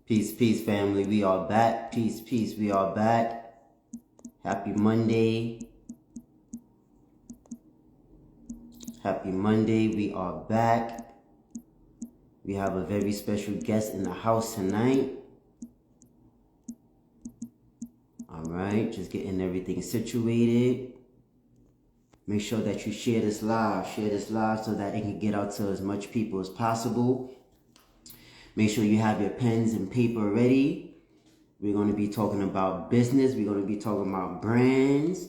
Peace, peace, family. We are back. Peace, peace. We are back. Happy Monday. Happy Monday. We are back. We have a very special guest in the house tonight. All right, just getting everything situated. Make sure that you share this live. Share this live so that it can get out to as much people as possible. Make sure you have your pens and paper ready. We're going to be talking about business. We're going to be talking about brands.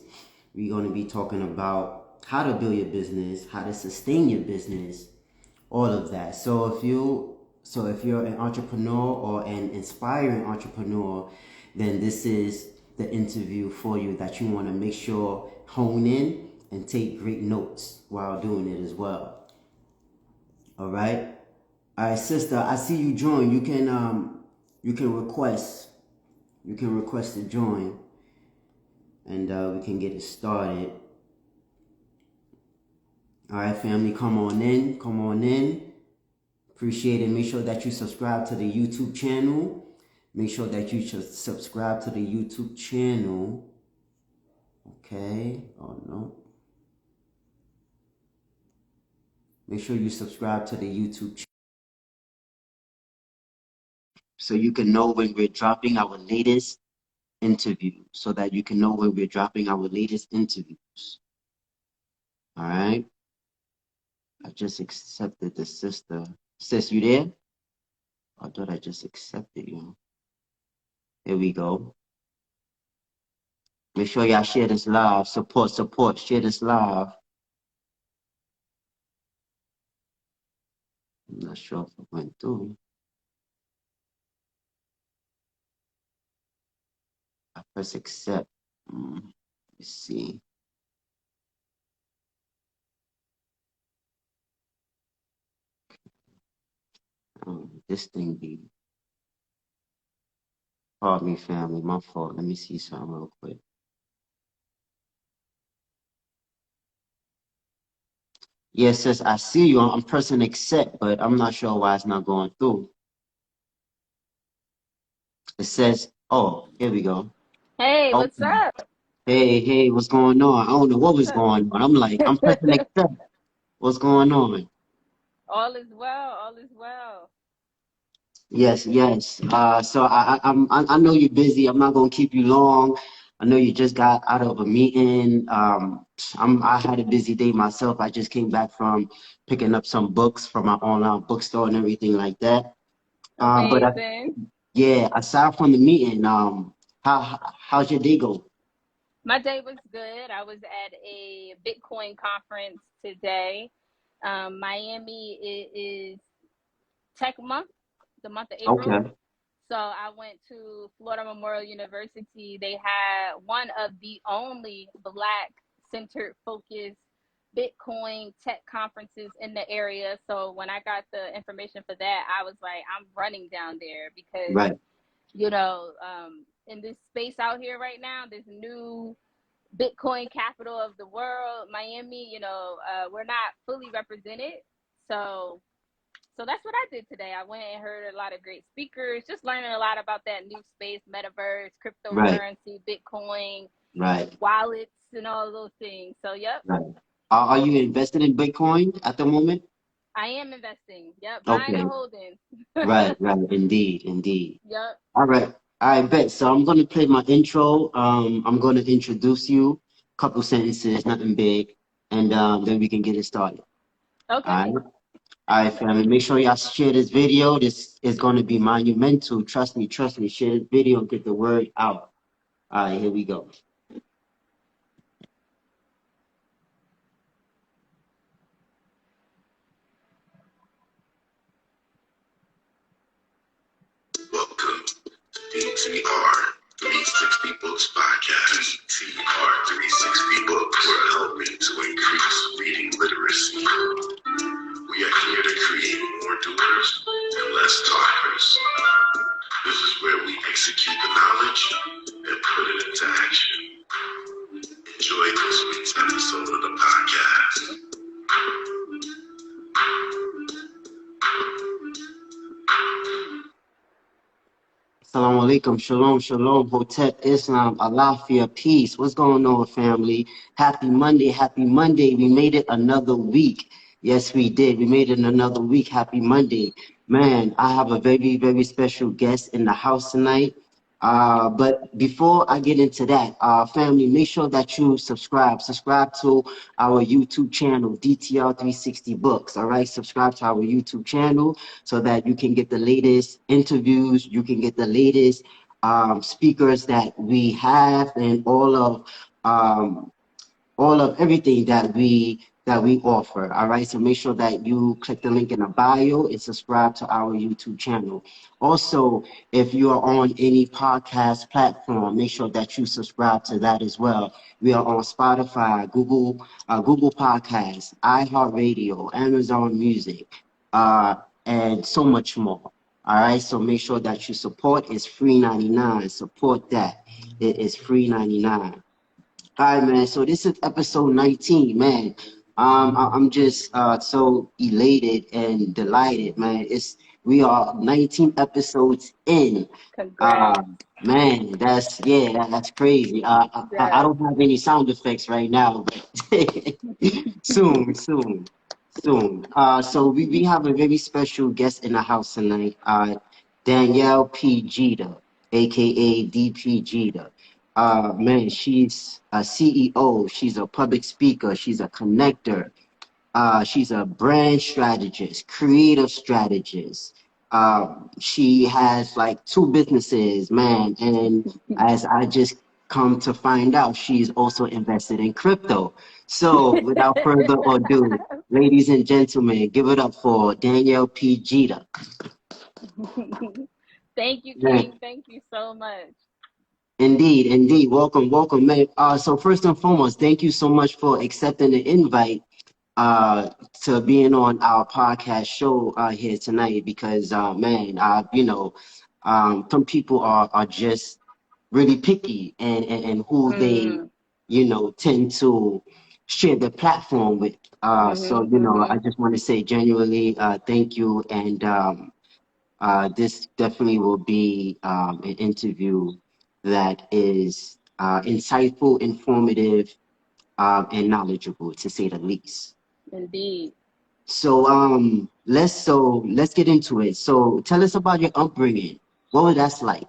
We're going to be talking about how to build your business, how to sustain your business, all of that. So if you're an entrepreneur or an inspiring entrepreneur, then this is the interview for you that you want to make sure hone in and take great notes while doing it as well. All right. All right, sister, I see you join. You can request to join, and we can get it started. All right, family, come on in. Appreciate it. Make sure that you subscribe to the YouTube channel. Okay. Oh no. Make sure you subscribe to the YouTube channel so you can know when we're dropping our latest interview. All right. I just accepted the sister. Sis, you there? I thought I just accepted you. Here we go. Make sure y'all share this live. Support. Share this live. I'm not sure if it went through. I press accept. Let's see. This thing be. Pardon me, family. My fault. Let me see something real quick. Yes, sis, I see you. I'm pressing accept, but I'm not sure why it's not going through. It says, oh, here we go. Hey, what's up? Hey, what's going on? I don't know what was going on. I'm pressing accept. What's going on? All is well, all is well. Yes. So I know you're busy. I'm not gonna keep you long. I know you just got out of a meeting. I had a busy day myself. I just came back from picking up some books from my online bookstore and everything like that. Amazing. Aside from the meeting, how's your day go? My day was good. I was at a Bitcoin conference today. Miami is Tech Month, the month of April. Okay. So I went to Florida Memorial University. They had one of the only Black centered focused Bitcoin tech conferences in the area. So when I got the information for that, I was like, I'm running down there because, Right. in this space out here right now, this new Bitcoin capital of the world, Miami, we're not fully represented. So that's what I did today. I went and heard a lot of great speakers, just learning a lot about that new space, metaverse, Right. cryptocurrency, Bitcoin, Right. wallets, and all those things. So, yep, Right. Are you invested in Bitcoin at the moment? I am investing. Yep, buying and Okay. holding. Right. Indeed. Yep. All right. I bet. So I'm gonna play my intro. I'm gonna introduce you, couple sentences, nothing big, and then we can get it started. All Okay. right. All right, family. Make sure y'all share this video. This is gonna be monumental. Trust me. Share this video and get the word out. All right, here we go. Welcome to DTR 360 Books Podcast. DTR 360 Books. We're helping to increase reading literacy. We are here to create more doers and less talkers. This is where we execute the knowledge and put it into action. Enjoy this week's episode of the podcast. Assalamu alaikum, shalom, shalom, hotep, Islam, alafia, peace. What's going on, family? Happy Monday, happy Monday. We made it another week. Yes, we did. We made it another week. Happy Monday. Man, I have a very, very special guest in the house tonight. But before I get into that, family, make sure that you subscribe. Subscribe to our YouTube channel, DTR 360 Books. All right, subscribe to our YouTube channel so that you can get the latest interviews, you can get the latest speakers that we have, and um, all of everything that we offer. All right. So make sure that you click the link in the bio and subscribe to our YouTube channel. Also, if you are on any podcast platform, make sure that you subscribe to that as well. We are on Spotify, Google Podcasts, iHeartRadio, Amazon Music, uh, and so much more. All right. So make sure that you support. It's free 99. Support that. It is free 99. All right, man. So this is episode 19, man. I'm just so elated and delighted, man. We are 19 episodes in. Congrats. Uh, man, that's crazy. I Yes. don't have any sound effects right now, but soon, soon, soon. So we have a very special guest in the house tonight. Danielle P. Jeter, aka DP Jeter. Man, she's a CEO, she's a public speaker, she's a connector, she's a brand strategist, creative strategist. She has like two businesses, man, and as I just come to find out, she's also invested in crypto. So, without further ado, ladies and gentlemen, give it up for Danielle P. Jeter. Thank you, Man, King. Thank you so much. indeed, indeed. Welcome, welcome, man. So first and foremost, thank you so much for accepting the invite to being on our podcast show here tonight because man, some people are just really picky and who they Mhm. tend to share their platform with. So Mhm. I Mhm. just want to say genuinely thank you, and this definitely will be an interview that is insightful, informative, and knowledgeable, to say the least. Indeed. So let's get into it. So tell us about your upbringing. What was that like?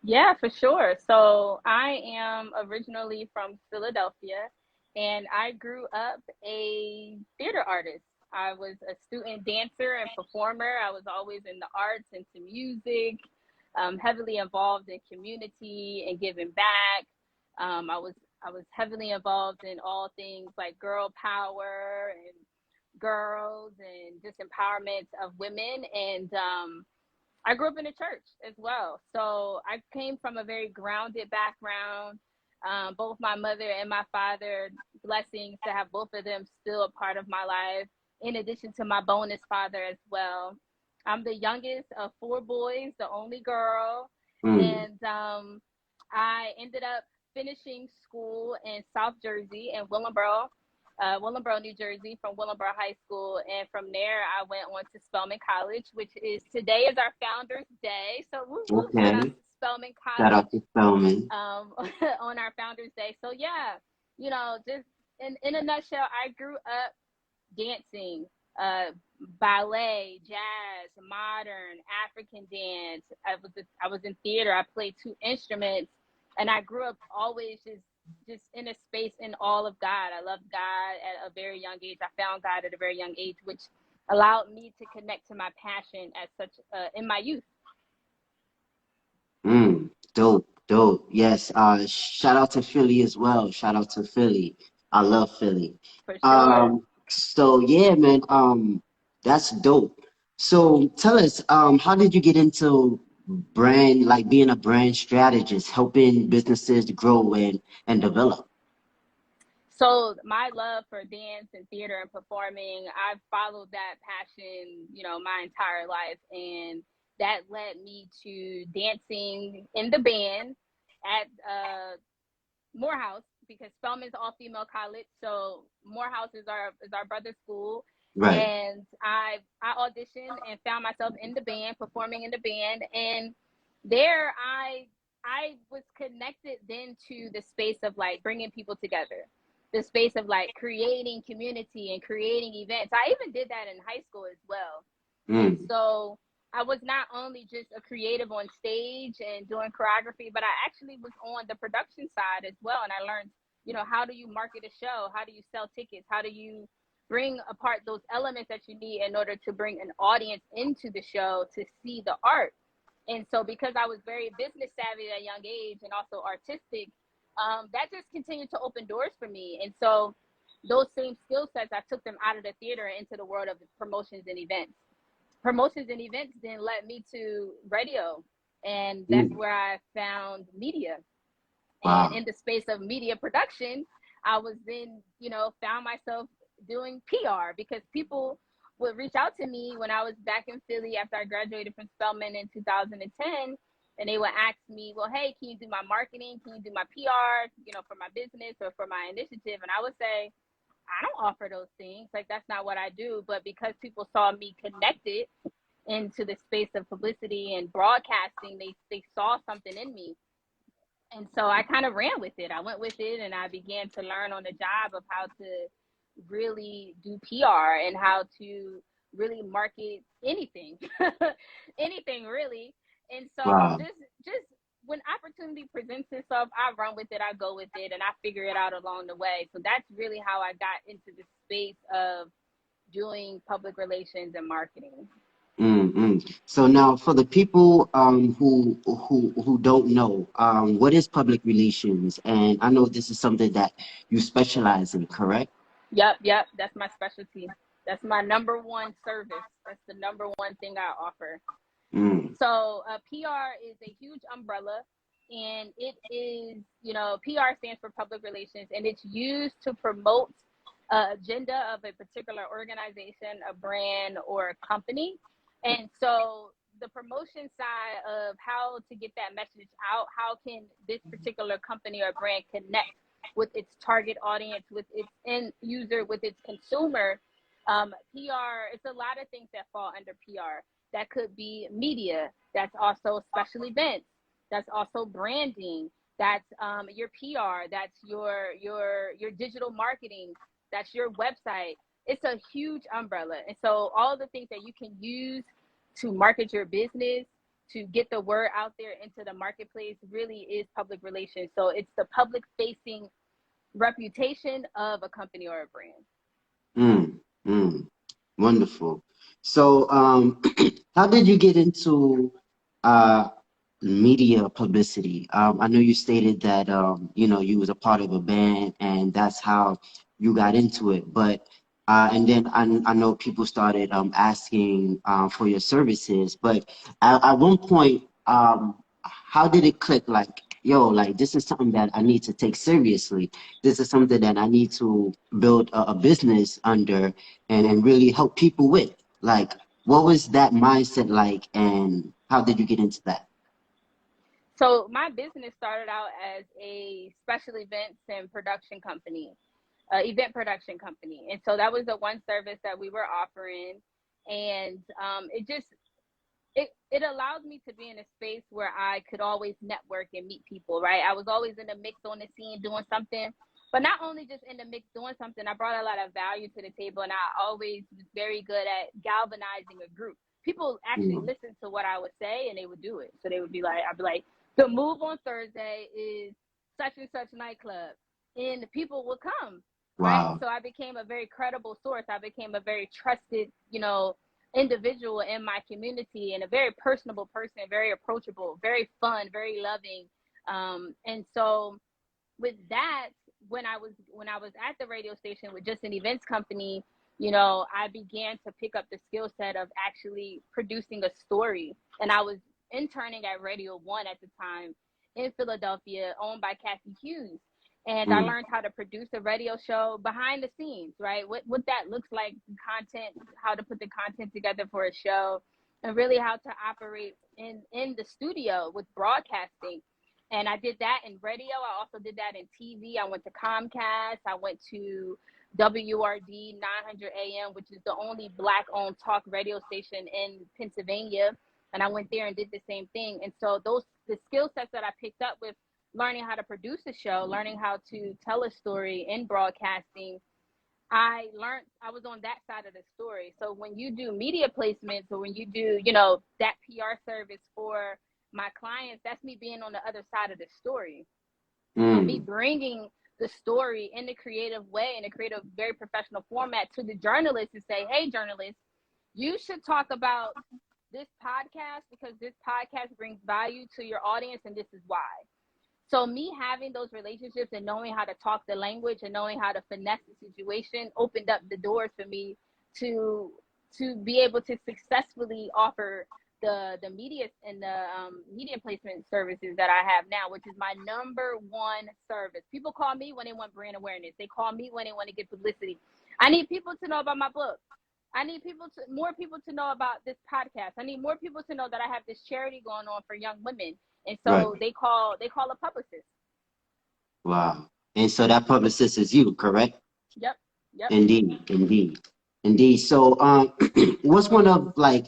Yeah, for sure. So I am originally from Philadelphia, and I grew up a theater artist. I was a student dancer and performer. I was always in the arts, into music, heavily involved in community and giving back. I was heavily involved in all things like girl power and girls and just empowerment of women. And I grew up in a church as well. So I came from a very grounded background. Both my mother and my father, blessings to have both of them still a part of my life, in addition to my bonus father as well. I'm the youngest of four boys, the only girl. Mm, And I ended up finishing school in South Jersey in Willingboro, New Jersey, from Willingboro High School, and from there I went on to Spelman College, which is today is our Founders Day. So woo woo! Shout out okay. to Spelman Shout College out to Spelman. on our Founders Day. So yeah, just in a nutshell, I grew up dancing, uh, ballet, jazz, modern, African dance. I was in theater. I played two instruments, and I grew up always just in a space in all of God. I loved God at a very young age. I found God at a very young age, which allowed me to connect to my passion as such in my youth. Dope, dope. Yes. Shout out to Philly as well. Shout out to Philly. I love Philly. For sure. So yeah, man. That's dope. So tell us, how did you get into like being a brand strategist, helping businesses to grow and develop? So my love for dance and theater and performing, I've followed that passion, my entire life, and that led me to dancing in the band at Morehouse, because Spelman's all female college. So Morehouse is our brother's school, Right. and I auditioned and found myself in the band, performing in the band, and there I was connected then to the space of like bringing people together, the space of like creating community and creating events. I even did that in high school as well. And Mm. so I was not only just a creative on stage and doing choreography, but I actually was on the production side as well. And I learned, you know, how do you market a show? How do you sell tickets? How do you bring apart those elements that you need in order to bring an audience into the show to see the art? And so because I was very business savvy at a young age and also artistic, that just continued to open doors for me. And so those same skill sets, I took them out of the theater and into the world of promotions and events. Promotions and events then led me to radio. And that's Mm. where I found media. And Wow. in the space of media production, I was then, you know, found myself doing PR because people would reach out to me when I was back in Philly after I graduated from Spelman in 2010. And they would ask me, well, hey, can you do my marketing? Can you do my PR, you know, for my business or for my initiative? And I would say, I don't offer those things. Like, that's not what I do. But because people saw me connected into the space of publicity and broadcasting, they saw something in me. And so I kind of ran with it. I went with it and I began to learn on the job of how to really do PR and how to really market anything, anything really. And so Wow. just when opportunity presents itself, I run with it, I go with it, and I figure it out along the way. So that's really how I got into the space of doing public relations and marketing. Mm-mm. So now, for the people who don't know, what is public relations? And I know this is something that you specialize in, correct? Yep. That's my specialty. That's my number one service. That's the number one thing I offer. Mm. So PR is a huge umbrella, and it is, you know, PR stands for public relations, and it's used to promote agenda of a particular organization, a brand, or a company. And so the promotion side of how to get that message out, how can this particular company or brand connect with its target audience, with its end user, with its consumer. PR, it's a lot of things that fall under PR. That could be media. That's also special events. That's also branding. That's your PR. That's your digital marketing. That's your website. It's a huge umbrella, and so all the things that you can use to market your business, to get the word out there into the marketplace, really is public relations. So it's the public facing reputation of a company or a brand. Mm. Mm. Wonderful. So, how did you get into uh, media publicity? I know you stated that you know, you was a part of a band and that's how you got into it. But and then I know people started asking for your services. But at one point, how did it click? Like, yo, like this is something that I need to take seriously. This is something that I need to build a business under and really help people with. Like, what was that mindset like, and how did you get into that? So my business started out as a special events and production company, event production company, and so that was the one service that we were offering, and it allowed me to be in a space where I could always network and meet people, right? I was always in the mix on the scene doing something, but not only just in the mix doing something, I brought a lot of value to the table and I always was very good at galvanizing a group. People actually Mm. listened to what I would say and they would do it. So they would be like, I'd be like, the move on Thursday is such and such nightclub. And the people would come, right? And Wow. so I became a very credible source. I became a very trusted, you know, individual in my community and a very personable person, very approachable, very fun, very loving. And so with that, when I was at the radio station with just an events company, you know, I began to pick up the skill set of actually producing a story. And I was interning at Radio One at the time in Philadelphia, owned by Kathy Hughes. And I Mm. learned how to produce a radio show behind the scenes, right? What that looks like, content, how to put the content together for a show, and really how to operate in the studio with broadcasting. And I did that in radio. I also did that in TV. I went to Comcast. I went to WRD 900 AM, which is the only Black-owned talk radio station in Pennsylvania. and I went there and did the same thing. And so the skill sets that I picked up with learning how to produce a show, learning how to tell a story in broadcasting, I was on that side of the story. So when you do media placements, or when you do, that PR service for my clients, that's me being on the other side of the story. Me bringing the story in a creative way, in a creative, very professional format to the journalists, and say, hey, journalists, you should talk about this podcast because this podcast brings value to your audience, and this is why. So me having those relationships and knowing how to talk the language and knowing how to finesse the situation opened up the doors for me to be able to successfully offer the media and the media placement services that I have now, which is my number one service. People call me when they want brand awareness. They call me when they want to get publicity. I need people to know about my book. I need more people to know about this podcast. I need more people to know that I have this charity going on for young women. And so they call a publicist. Wow. And so that publicist is you, correct? Yep. Indeed. So what's one of, like,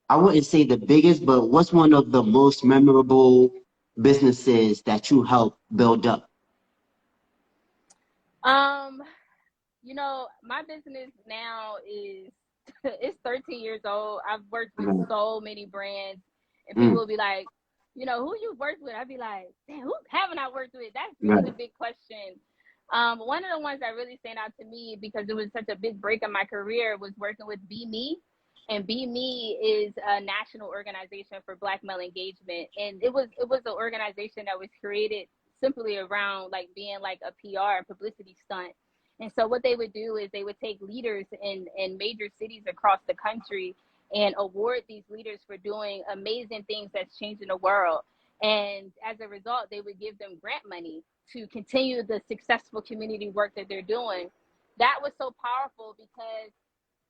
I wouldn't say the biggest, but what's one of the most memorable businesses that you helped build up? My business now is it's 13 years old. I've worked with so many brands, and people will be like, who you worked with? I'd be like, damn, who haven't I worked with? That's really the big question. One of the ones that really stand out to me, because it was such a big break in my career, was working with Be Me. And Be Me is a national organization for Black male engagement. And it was an organization that was created simply around like being like a PR and publicity stunt. And so what they would do is they would take leaders in major cities across the country and award these leaders for doing amazing things that's changing the world. And as a result, they would give them grant money to continue the successful community work that they're doing. That was so powerful because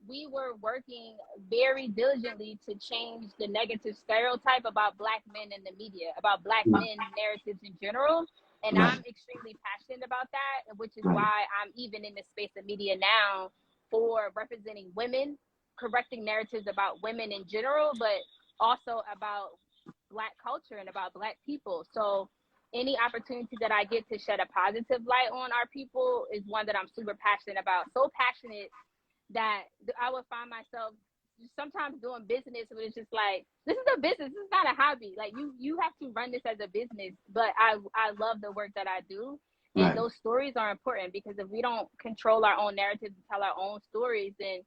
we were working very diligently to change the negative stereotype about Black men in the media, about Black men narratives in general. And I'm extremely passionate about that, which is why I'm even in the space of media now for representing women, correcting narratives about women in general, but also about Black culture and about Black people. So any opportunity that I get to shed a positive light on our people is one that I'm super passionate about. So passionate that I would find myself sometimes doing business, but it's just like, this is a business. This is not a hobby. Like you have to run this as a business. But I love the work that I do. And those stories are important, because if we don't control our own narratives and tell our own stories, then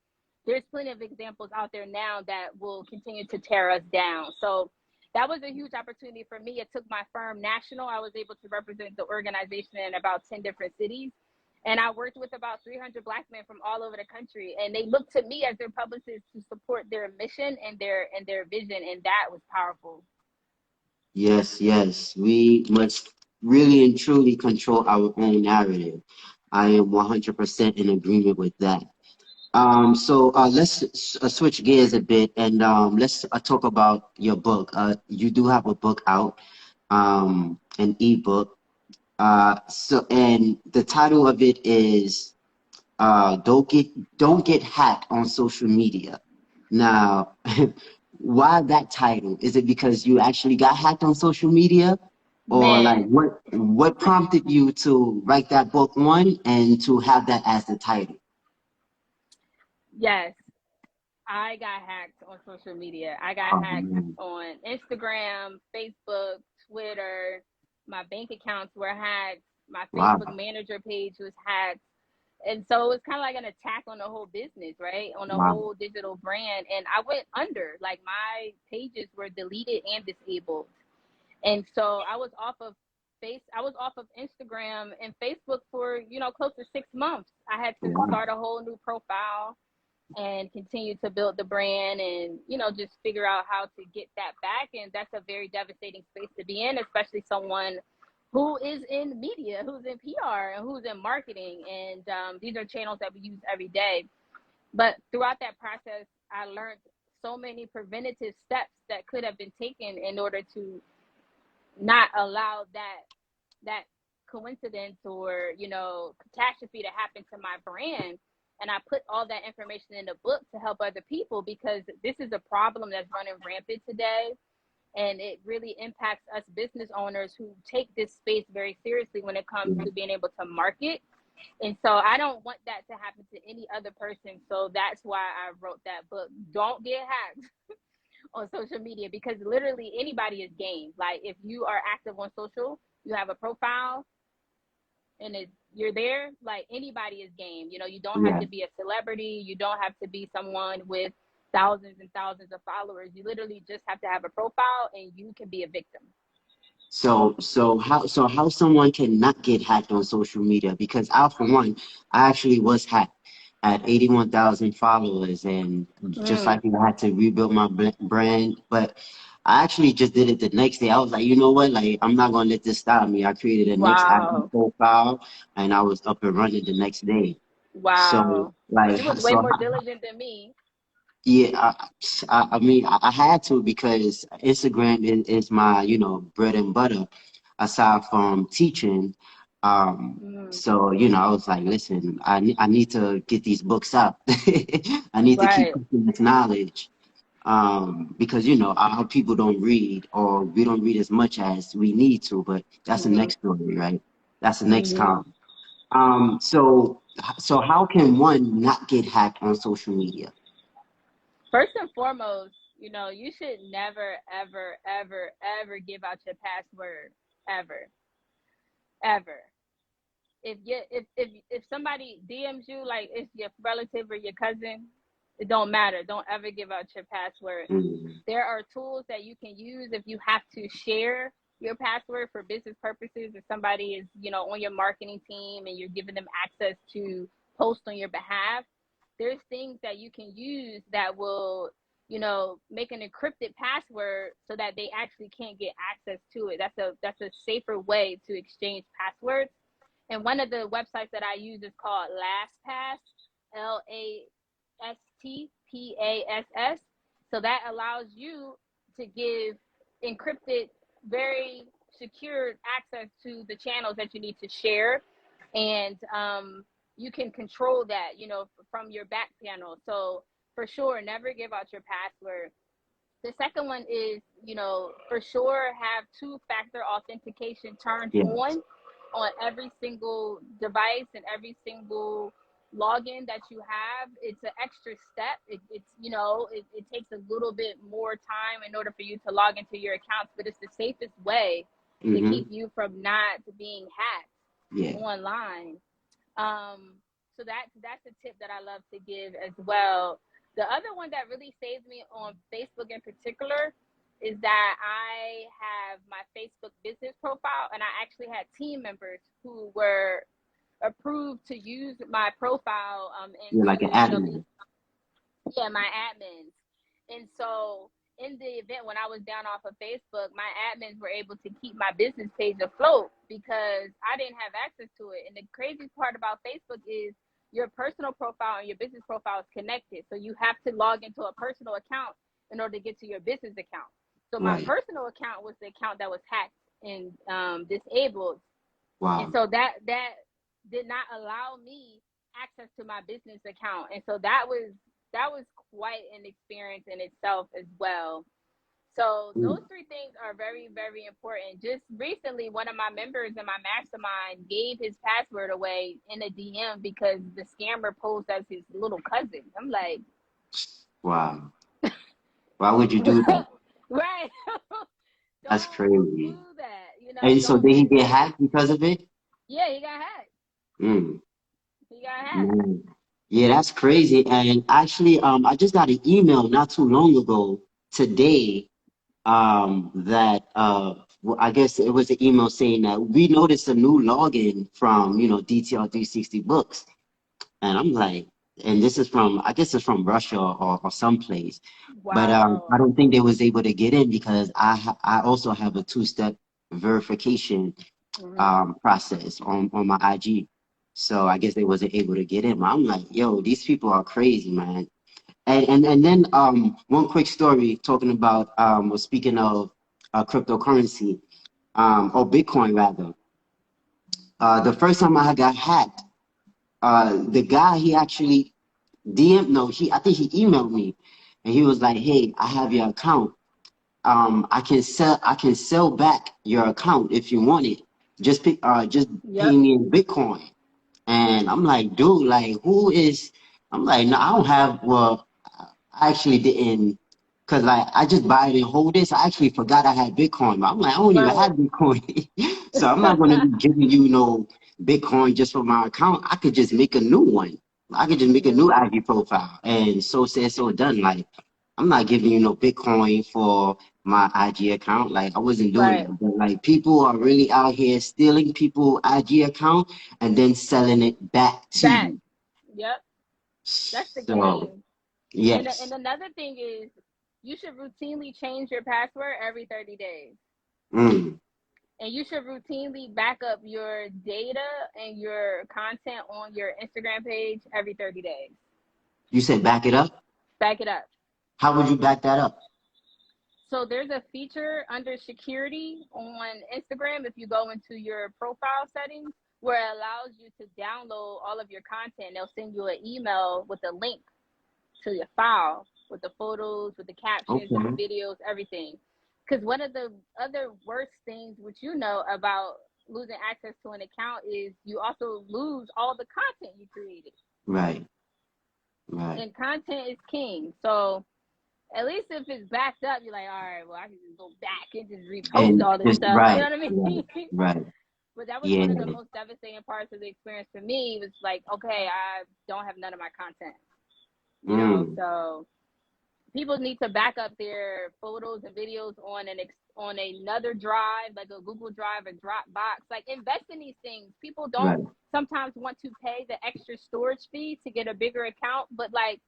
there's plenty of examples out there now that will continue to tear us down. So that was a huge opportunity for me. It took my firm national. I was able to represent the organization in about 10 different cities. And I worked with about 300 Black men from all over the country. And they looked to me as their publicist to support their mission and their vision. And that was powerful. Yes. We must really and truly control our own narrative. I am 100% in agreement with that. So let's switch gears a bit, and let's talk about your book. You do have a book out, an ebook. And the title of it is don't get hacked on social media. Now, why that title? Is it because you actually got hacked on social media? Or like Man, what prompted you to write that book, one, and to have that as the title? yes, I got hacked on social media. I got Oh hacked man. on Instagram, Facebook, Twitter. My bank accounts were hacked. My Facebook Wow. manager page was hacked. And so it was kind of like an attack on the whole business, right? On the Wow. whole digital brand. And I went under. Like, my pages were deleted and disabled. And so I was off of Instagram and Facebook for, close to 6 months. I had to Wow. start a whole new profile and continue to build the brand and, just figure out how to get that back. And that's a very devastating space to be in, especially someone who is in media, who's in PR, and who's in marketing. And these are channels that we use every day. But throughout that process, I learned so many preventative steps that could have been taken in order to not allow that coincidence or catastrophe to happen to my brand. And I put all that information in the book to help other people, because this is a problem that's running rampant today. And it really impacts us business owners who take this space very seriously when it comes to being able to market. And so I don't want that to happen to any other person. So that's why I wrote that book. Don't get hacked on social media, because literally anybody is game. Like, if you are active on social, you have a profile, and you're there, like, anybody is game. You know, you don't have to be a celebrity. You don't have to be someone with thousands and thousands of followers. You literally just have to have a profile, and you can be a victim. So how someone can not get hacked on social media? Because I, for one, I actually was hacked at 81,000 followers, and just like you, I had to rebuild my brand. But I actually just did it the next day. I was like, you know what? Like, I'm not gonna let this stop me. I created a next active Wow. profile, and I was up and running the next day. So Wow. like, You was way so more diligent than me. yeah, I mean, I had to, because Instagram is my, bread and butter, aside from teaching. So, I was like, listen, I need to get these books out. I need to keep Right. pushing this knowledge. Because, our people don't read, or we don't read as much as we need to, but that's the next story, right? That's the next time. So how can one not get hacked on social media? First and foremost, you should never, ever, ever, ever give out your password, ever, ever. If somebody DMs you, like it's your relative or your cousin, it don't matter. Don't ever give out your password. Mm. There are tools that you can use if you have to share your password for business purposes. If somebody is, on your marketing team and you're giving them access to post on your behalf, there's things that you can use that will, make an encrypted password so that they actually can't get access to it. That's a safer way to exchange passwords. And one of the websites that I use is called LastPass, LASTPASS. So that allows you to give encrypted, very secured access to the channels that you need to share. And you can control that, from your back panel. So for sure, never give out your password. The second one is, for sure have two-factor authentication turned Yes. on every single device and every single login that you have. It's an extra step. It takes a little bit more time in order for you to log into your accounts, but it's the safest way to keep Mm-hmm. you from not being hacked Yeah. online. So that's a tip that I love to give as well. The other one that really saved me on Facebook in particular is that I have my Facebook business profile, and I actually had team members who were approved to use my profile, and You're like an to, admin. my admins. And so in the event when I was down off of Facebook, my admins were able to keep my business page afloat because I didn't have access to it. And the crazy part about Facebook is your personal profile and your business profile is connected. So you have to log into a personal account in order to get to your business account. So my Right. personal account was the account that was hacked and disabled. And Wow. so that did not allow me access to my business account. And so that was quite an experience in itself as well. So those Mm. three things are very, very important. Just recently, one of my members in my mastermind gave his password away in a DM because the scammer posed as his little cousin. I'm like, Wow. Why would you do that? right. That's Don't do crazy. that. And so Don't did he do get that. hacked because of it? Yeah, he got hacked. Mm. He got hacked. Man. Yeah, that's crazy. And actually, I just got an email not too long ago today, that I guess it was an email saying that we noticed a new login from, DTR 360 books. And I'm like, and this is from, I guess it's from Russia or someplace. But I Wow. don't think they was able to get in because I also have a two-step verification Mm-hmm. process on my IG. So I guess they wasn't able to get in. But I'm like, yo, these people are crazy, man. And then one quick story talking about was speaking of cryptocurrency, or Bitcoin rather. The first time I got hacked, the guy, he actually I think he emailed me, and he was like, "Hey, I have your account. I can sell back your account if you want it. Just pay Yep. me in Bitcoin." And I'm like, dude, like, I'm like, no, I don't have, well, I actually didn't, because like, I just buy it and hold it. So I actually forgot I had Bitcoin. But I'm like, I don't even have Right. Bitcoin. So I'm not going to be giving you no Bitcoin just for my account. I could just make a new one. I could just make a new Hmm. IG profile. And so said, so done. Like, I'm not giving you no Bitcoin for my IG account. Like, I wasn't doing Right. that. But like, people are really out here stealing people IG account and then selling it back to Back. you. Yep. That's the So, game. And yes. another thing is you should routinely change your password every 30 days. Mm. And you should routinely back up your data and your content on your Instagram page every 30 days. You said back it up? Back it up. How would you back that up? So there's a feature under security on Instagram if you go into your profile settings where it allows you to download all of your content. They'll send you an email with a link to your file with the photos, with the captions, with the Okay. videos, everything. Because one of the other worst things, which you know about losing access to an account, is you also lose all the content you created. Right. Right. And content is king. So at least if it's backed up, you're like, all right, well, I can just go back and just repost And all this just stuff. You know right. what I Right. mean? Right. But that was Yeah. one of the most devastating parts of the experience for me. Was like, okay, I don't have none of my content. Mm. So people need to back up their photos and videos on another drive, like a Google Drive or Dropbox. Like invest in these things. People don't Right. sometimes want to pay the extra storage fee to get a bigger account, but like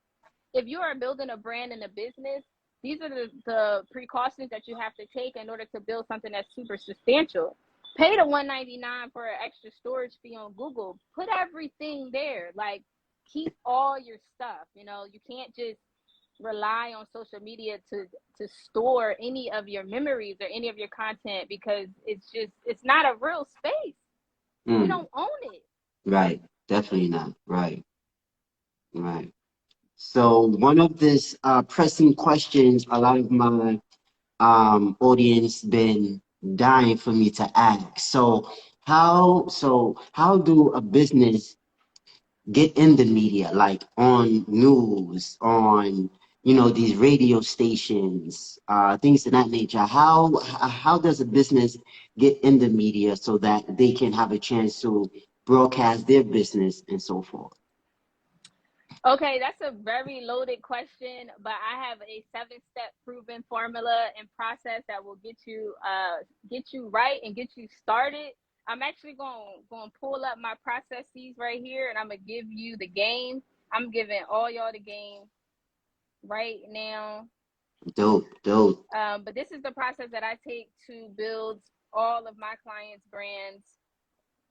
if you are building a brand and a business, these are the precautions that you have to take in order to build something that's super substantial. Pay the $199 for an extra storage fee on Google. Put everything there. Like keep all your stuff. You can't just rely on social media to store any of your memories or any of your content because it's not a real space. You Mm. don't own it. Right. Definitely not. Right. Right. So one of this pressing questions a lot of my audience been dying for me to ask. So how do a business get in the media, like on news, on these radio stations, things of that nature? How does a business get in the media so that they can have a chance to broadcast their business and so forth? Okay, that's a very loaded question, but I have a 7-step proven formula and process that will get you right and get you started. I'm actually going to pull up my processes right here, and I'm gonna give you the game. I'm giving all y'all the game right now. Dope, dope. But this is the process that I take to build all of my clients' brands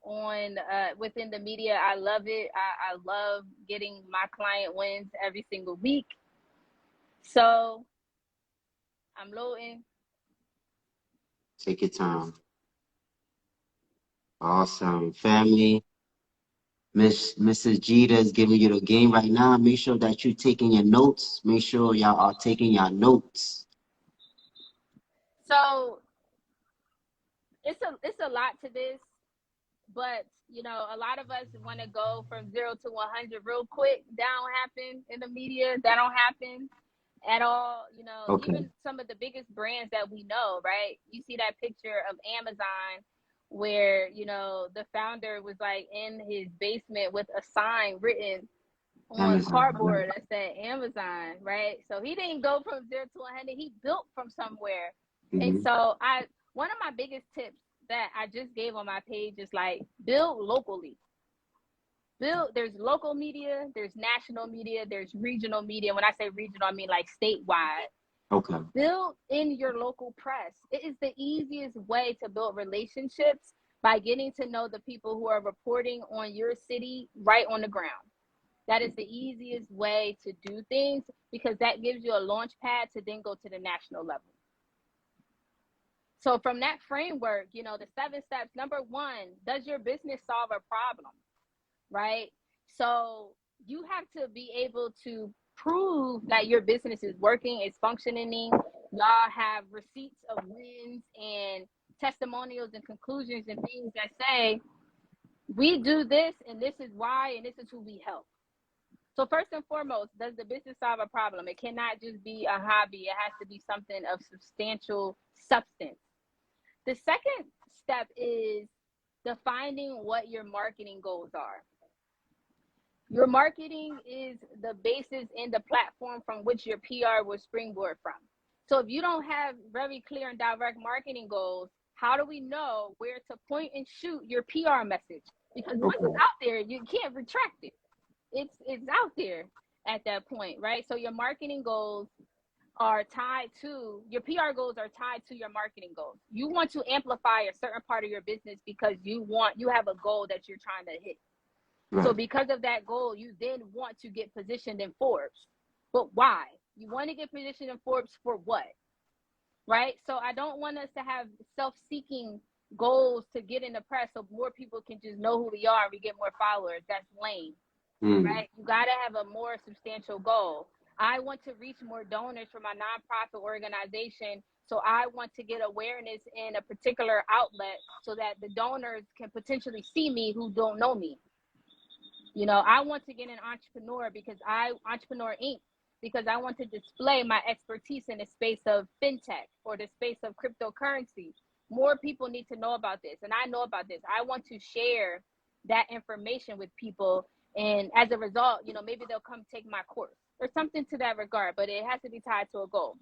on within the media. I love it. I love getting my client wins every single week. So I'm loading. Take your time. Awesome. Family. Mrs. Jeter is giving you the game right now. Make sure that you're taking your notes. Make sure y'all are taking your notes. So it's a lot to this, but a lot of us want to go from 0 to 100 real quick. That don't happen in the media. That don't happen at all. Okay. Even some of the biggest brands that we know, right? You see that picture of Amazon where, the founder was like in his basement with a sign written on Amazon. Right. cardboard that said Amazon, right? So he didn't go from 0 to 100. He built from somewhere. And Hmm. so one of my biggest tips that I just gave on my page is like build locally. There's local media, there's national media, there's regional media. When I say regional, I mean like statewide. Okay. Build in your local press. It is the easiest way to build relationships by getting to know the people who are reporting on your city right on the ground. That is the easiest way to do things because that gives you a launch pad to then go to the national level. So from that framework, the 7 steps, number one, does your business solve a problem? Right? So you have to be able to prove that your business is working, is functioning. Y'all have receipts of wins and testimonials and conclusions and things that say, we do this and this is why and this is who we help. So first and foremost, does the business solve a problem? It cannot just be a hobby. It has to be something of substantial substance. The second step is defining what your marketing goals are. Your marketing is the basis and the platform from which your PR will springboard from. So if you don't have very clear and direct marketing goals, how do we know where to point and shoot your PR message? Because once it's out there, you can't retract it. It's out there at that point, right? So your marketing goals are tied to your PR goals are tied to your marketing goals. You want to amplify a certain part of your business because you have a goal that you're trying to hit. Right. So because of that goal, you then want to get positioned in Forbes. But why? You want to get positioned in Forbes for what? Right? So I don't want us to have self-seeking goals to get in the press so more people can just know who we are and we get more followers. That's lame. Right? You got to have a more substantial goal. I want to reach more donors for my nonprofit organization. So I want to get awareness in a particular outlet so that the donors can potentially see me who don't know me. You know, I want to get an entrepreneur Entrepreneur Inc. because I want to display my expertise in the space of fintech or the space of cryptocurrency. More people need to know about this. And I know about this. I want to share that information with people. And as a result, you know, maybe they'll come take my course or something to that regard, but it has to be tied to a goal.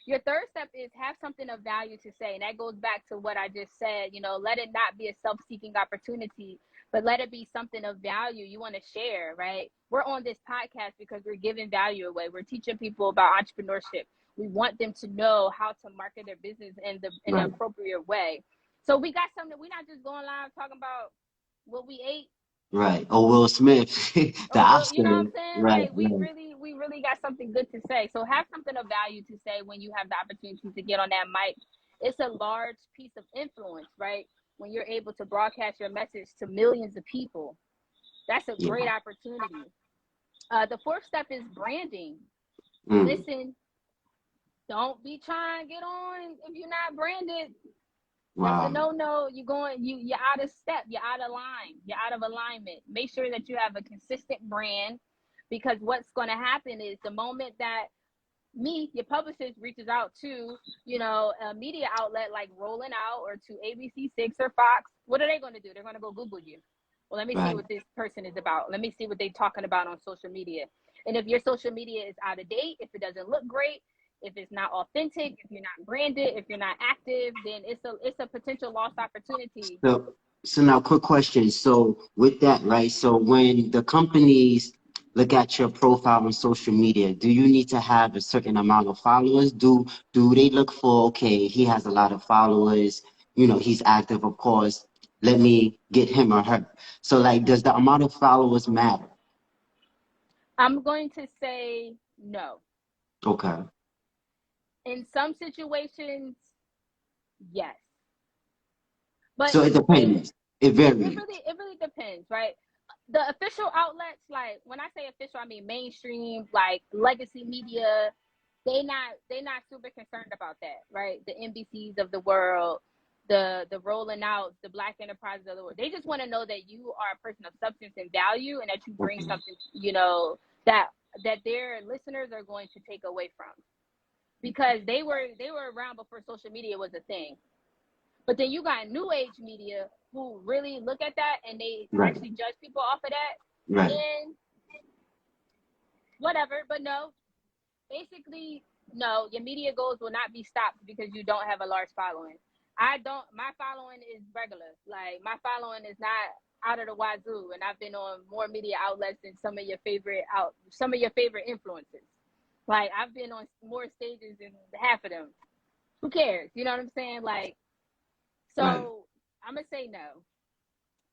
Your third step is have something of value to say. And that goes back to what I just said, you know, let it not be a self-seeking opportunity, but let it be something of value you want to share, right? We're on this podcast because we're giving value away. We're teaching people about entrepreneurship. We want them to know how to market their business in the appropriate way. So we got something. We're not just going live talking about what we ate. Right. Oh, Will Smith, the Oscar. You know what I'm saying? Right. Like we really got something good to say. So have something of value to say when you have the opportunity to get on that mic. It's a large piece of influence, right? When you're able to broadcast your message to millions of people, that's a great opportunity. The fourth step is branding. Listen, don't be trying to get on if you're not branded. That's a no. You're out of step. You're out of line. You're out of alignment. Make sure that you have a consistent brand, because what's going to happen is the moment that your publicist reaches out to, you know, a media outlet like Rolling Out or to ABC6 or Fox, what are they going to do? They're going to go Google you. Well, let me see what this person is about. Let me see what they're talking about on social media. And if your social media is out of date, if it doesn't look great, if it's not authentic, if you're not branded, if you're not active, then it's a potential lost opportunity. So now, quick question. So with that, right? So when the companies look at your profile on social media, do you need to have a certain amount of followers? Do they look for, okay, he has a lot of followers, you know, he's active, of course, let me get him or her. So like, does the amount of followers matter? I'm going to say no. Okay. In some situations, yes. But so it depends. It varies. It really depends, right? The official outlets, like when I say official, I mean mainstream, like legacy media, they not super concerned about that, right? The NBCs of the world, the Rolling Outs, the Black Enterprises of the world. They just want to know that you are a person of substance and value, and that you bring something, you know, that their listeners are going to take away from, because they were around before social media was a thing. But then you got new age media who really look at that and they actually judge people off of that. And whatever, but no, basically, no, your media goals will not be stopped because you don't have a large following. My following is regular. Like, my following is not out of the wazoo, and I've been on more media outlets than some of your favorite influencers. Like, I've been on more stages than half of them. Who cares? You know what I'm saying? Like, so I'm going to say no.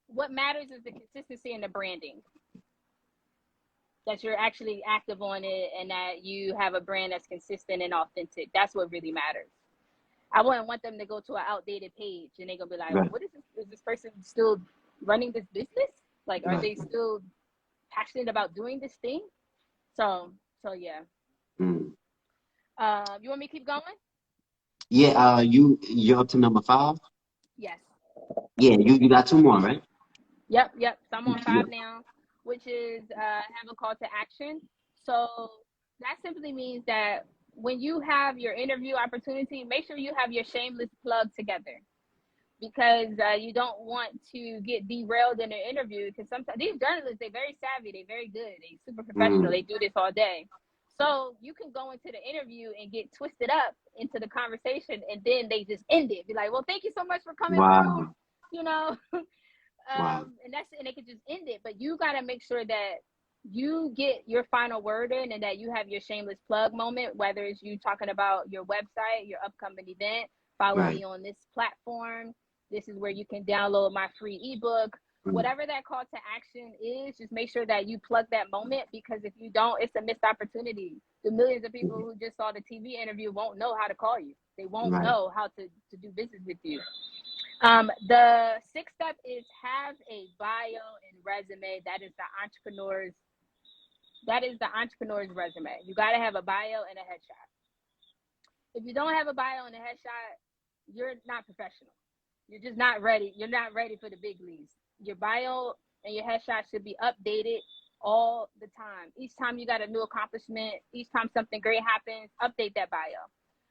What matters is the consistency and the branding. That you're actually active on it and that you have a brand that's consistent and authentic. That's what really matters. I wouldn't want them to go to an outdated page and they're going to be like, what is this? Is this person still running this business? Like, are they still passionate about doing this thing? So yeah. Mm. You want me to keep going? Yeah, you're up to number 5? Yes. Yeah, you got 2 more, right? Yep. So I'm on Yeah. 5 now, which is have a call to action. So that simply means that when you have your interview opportunity, make sure you have your shameless plug together, because you don't want to get derailed in an interview, because sometimes these journalists, they're very savvy, they're very good, they're super professional, Mm. they do this all day. So you can go into the interview and get twisted up into the conversation, and then they just end it, be like, well, thank you so much for coming through, Wow. you know. Wow. And they could just end it, but you got to make sure that you get your final word in, and that you have your shameless plug moment, whether it's you talking about your website, your upcoming event, follow Right. me on this platform, this is where you can download my free ebook, Mm. whatever that call to action is. Just make sure that you plug that moment, because if you don't, it's a missed opportunity. The millions of people Mm. who just saw the TV interview won't know how to call you, they won't Right. know how to do business with you. The sixth step is have a bio and resume. That is the entrepreneur's resume. You got to have a bio and a headshot. If you don't have a bio and a headshot, you're not professional. You're just not ready. You're not ready for the big leagues. Your bio and your headshot should be updated all the time. Each time you got a new accomplishment, each time something great happens, update that bio.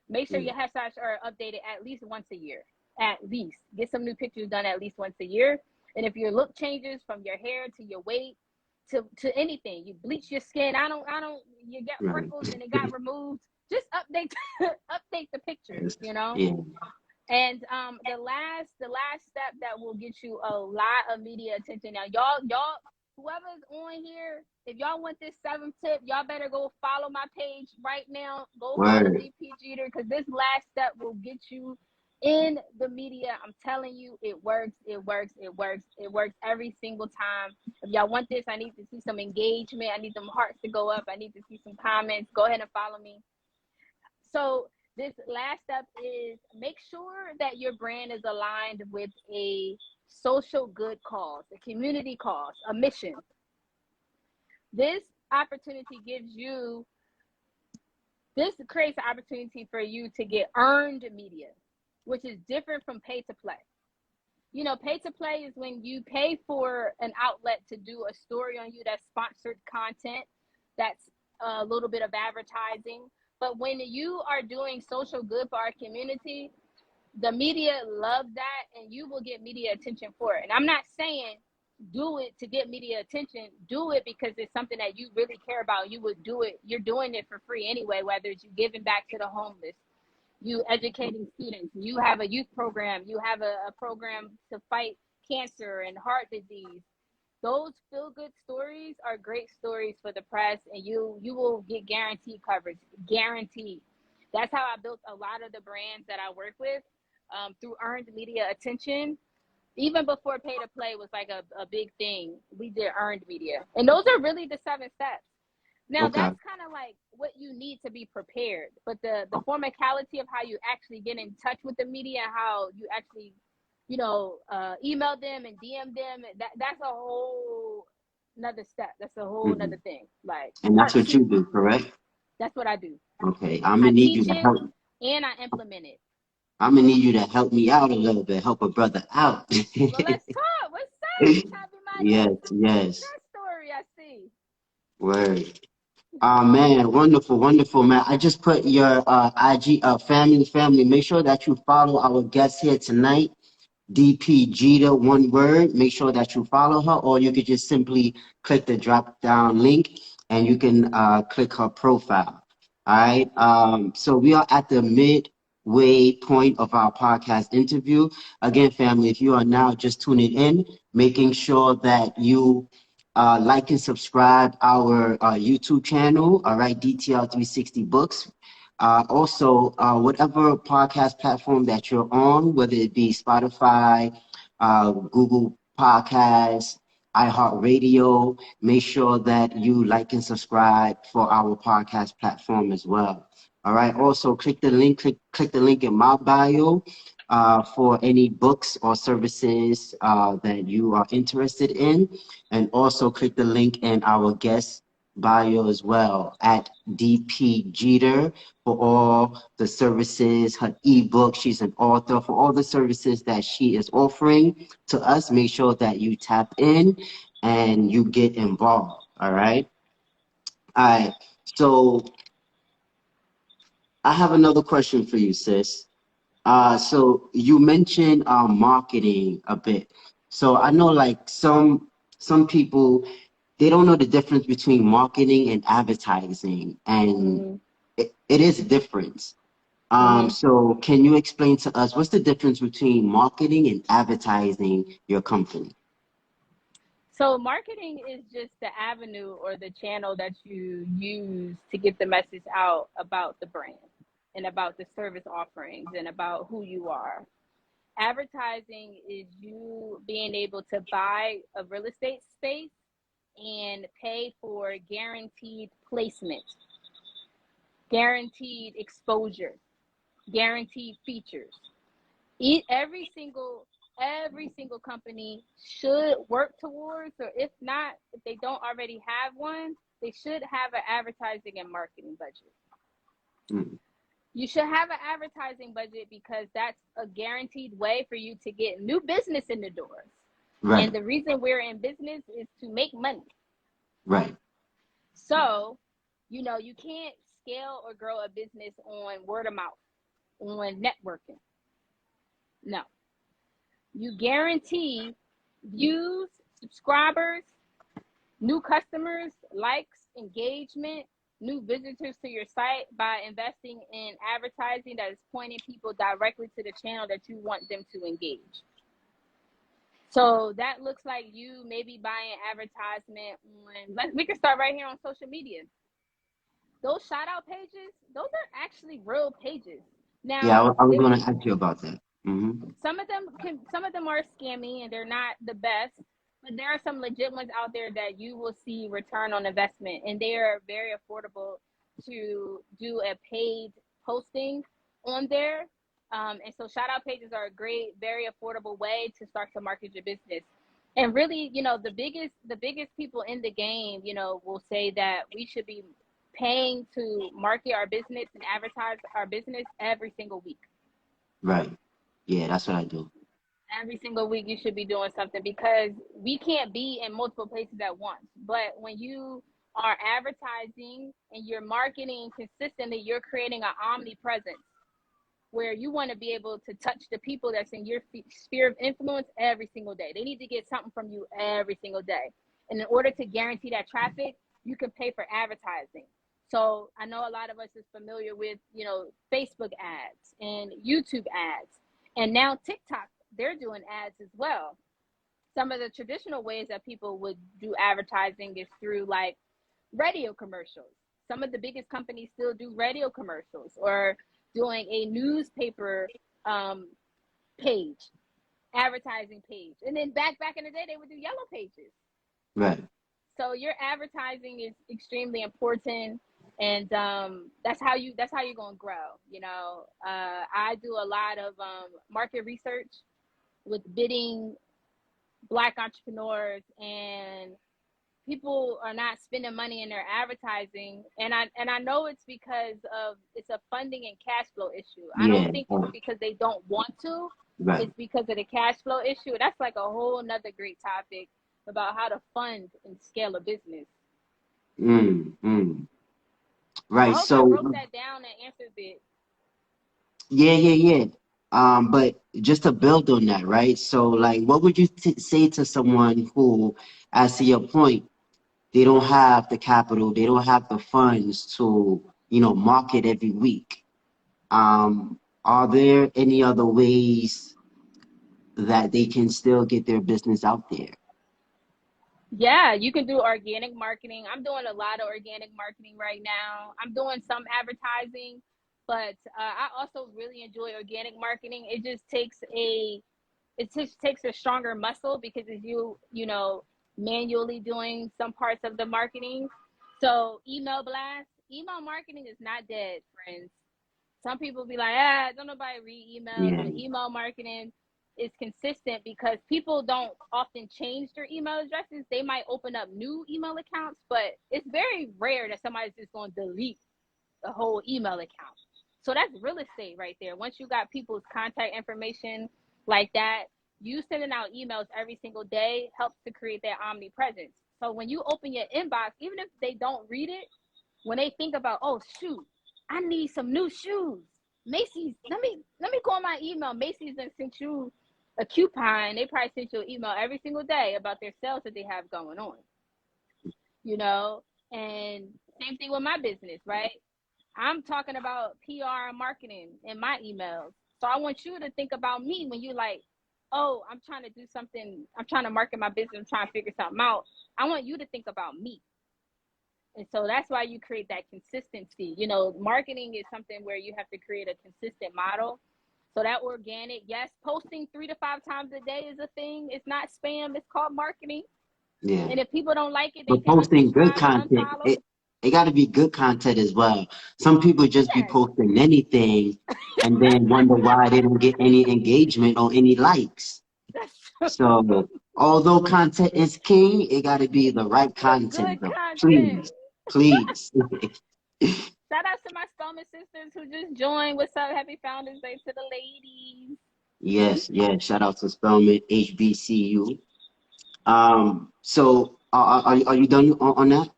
Make sure Mm. your headshots are updated at least once a year. At least get some new pictures done at least once a year. And if your look changes from your hair to your weight to anything, you bleach your skin. I don't. You get Right. freckles and it got removed. Just update update the pictures. Yes. You know. Yeah. And the last step that will get you a lot of media attention. Now, y'all, whoever's on here, if y'all want this 7th tip, y'all better go follow my page right now. Go follow Word. DP Jeter, because this last step will get you in the media. I'm telling you, it works. It works. It works. It works every single time. If y'all want this, I need to see some engagement. I need them hearts to go up. I need to see some comments. Go ahead and follow me. So this last step is make sure that your brand is aligned with a social good cause, a community cause, a mission. This opportunity gives you, this creates an opportunity for you to get earned media, which is different from pay to play. You know, pay to play is when you pay for an outlet to do a story on you, that's sponsored content, that's a little bit of advertising. But when you are doing social good for our community, the media loves that, and you will get media attention for it. And I'm not saying do it to get media attention. Do it because it's something that you really care about. You would do it. You're doing it for free anyway, whether it's you giving back to the homeless, you educating students, you have a youth program, you have a program to fight cancer and heart disease. Those feel good stories are great stories for the press, and you will get guaranteed coverage, guaranteed. That's how I built a lot of the brands that I work with, through earned media attention. Even before pay to play was like a big thing, we did earned media, and those are really the 7 steps. Now Okay. that's kind of like what you need to be prepared, but the formicality of how you actually get in touch with the media, how you actually, email them and DM them, that's a whole another step. That's a whole Hmm. another thing. Like And that's part what you two. do, correct? That's what I do. Okay. I'm I gonna need you teach to it help. and I implement it. I'm gonna need you to help me out a little bit. Help a brother out. Well, let's talk. What's up? You trying to be my Yes. Yes. success story? I see. Word. Man, wonderful, wonderful, man. I just put your IG family. Make sure that you follow our guest here tonight. DP Jeter, one word. Make sure that you follow her, or you could just simply click the drop down link and you can click her profile. All right. So we are at the midway point of our podcast interview. Again, family, if you are now just tuning in, making sure that you like and subscribe our YouTube channel. All right, DTR 360 Books. Also, whatever podcast platform that you're on, whether it be Spotify, Google Podcasts, iHeartRadio, make sure that you like and subscribe for our podcast platform as well. All right. Also, click the link in my bio for any books or services that you are interested in, and also click the link in our guest bio as well at DP Jeter for all the services, her ebook. She's an author for all the services that she is offering to us. Make sure that you tap in and you get involved. All right. All right. So I have another question for you, sis. So you mentioned marketing a bit. So I know like some people they don't know the difference between marketing and advertising, and Mm-hmm. it is a difference. Mm-hmm. So can you explain to us what's the difference between marketing and advertising your company? So marketing is just the avenue or the channel that you use to get the message out about the brand and about the service offerings and about who you are. Advertising is you being able to buy a real estate space and pay for guaranteed placement, guaranteed exposure, guaranteed features. Every single company should work towards, or if not, if they don't already have one, they should have an advertising and marketing budget. Mm, You should have an advertising budget because that's a guaranteed way for you to get new business in the doors. And right, the reason we're in business is to make money. right, So, you can't scale or grow a business on word of mouth, on networking. No. You guarantee views, subscribers, new customers, likes, engagement, new visitors to your site by investing in advertising that is pointing people directly to the channel that you want them to engage. So that looks like you maybe buying advertisement on, we can start right here on social media. Those shout out pages, those are actually real pages. yeah, Now, I was going to ask you about that. some of them are scammy and they're not the best, but there are some legit ones out there that you will see return on investment, and they are very affordable to do a paid posting on there. And so shout out pages are a great, very affordable way to start to market your business. And really, the biggest people in the game, will say that we should be paying to market our business and advertise our business every single week. Right. Yeah, that's what I do. Every single week you should be doing something, because we can't be in multiple places at once. But when you are advertising and you're marketing consistently, you're creating an omnipresence where you want to be able to touch the people that's in your sphere of influence every single day. They need to get something from you every single day. And in order to guarantee that traffic, you can pay for advertising. So I know a lot of us is familiar with, Facebook ads and YouTube ads. And now TikTok, they're doing ads as well. Some of the traditional ways that people would do advertising is through like radio commercials. Some of the biggest companies still do radio commercials, or doing a newspaper um, page, advertising page. And then back in the day, they would do yellow pages. Right. So your advertising is extremely important, and that's how you're gonna grow. I do a lot of market research with bidding Black entrepreneurs, and people are not spending money in their advertising, and I know it's because of it's a funding and cash flow issue. I don't Yeah. think it's because they don't want to. Right. It's because of the cash flow issue. That's like a whole nother great topic about how to fund and scale a business. Mm, mm. So I Right. hope I broke So that down and answered it. yeah, yeah, yeah. But just to build on that, right? So, like, what would you say to someone who, as to your point, they don't have the capital, they don't have the funds to, market every week? Are there any other ways that they can still get their business out there? Yeah, you can do organic marketing. I'm doing a lot of organic marketing right now. I'm doing some advertising, but I also really enjoy organic marketing. It just takes a stronger muscle, because it's you manually doing some parts of the marketing. So email marketing is not dead, friends. Some people be like, don't nobody read emails, Yeah. but email marketing is consistent because people don't often change their email addresses. They might open up new email accounts, but it's very rare that somebody's just going to delete the whole email account. So that's real estate right there. Once you got people's contact information like that, you sending out emails every single day helps to create that omnipresence. So when you open your inbox, even if they don't read it, when they think about, oh shoot, I need some new shoes. Macy's, let me go on my email. Macy's then sent you a coupon. They probably sent you an email every single day about their sales that they have going on. You know, and same thing with my business, right? I'm talking about PR and marketing in my emails. So I want you to think about me when you like, oh, I'm trying to do something. I'm trying to market my business. I'm trying to figure something out. I want you to think about me. And so that's why you create that consistency. You know, marketing is something where you have to create a consistent model. So that organic, yes, posting 3 to 5 times a day is a thing. It's not spam. It's called marketing. Yeah. And if people don't like it, they But can posting good unsubscribe and content, unfollow. it got to be good content as well. Some people just be Yes. posting anything and then wonder why they don't get any engagement or any likes. That's true. So, although content is king, it got to be the right The content, good though. content. Please, please. Shout out to my Spelman sisters who just joined. What's up? Happy Founders Day to the ladies. Yes, yes. Shout out to Spellman HBCU. So are you done on that?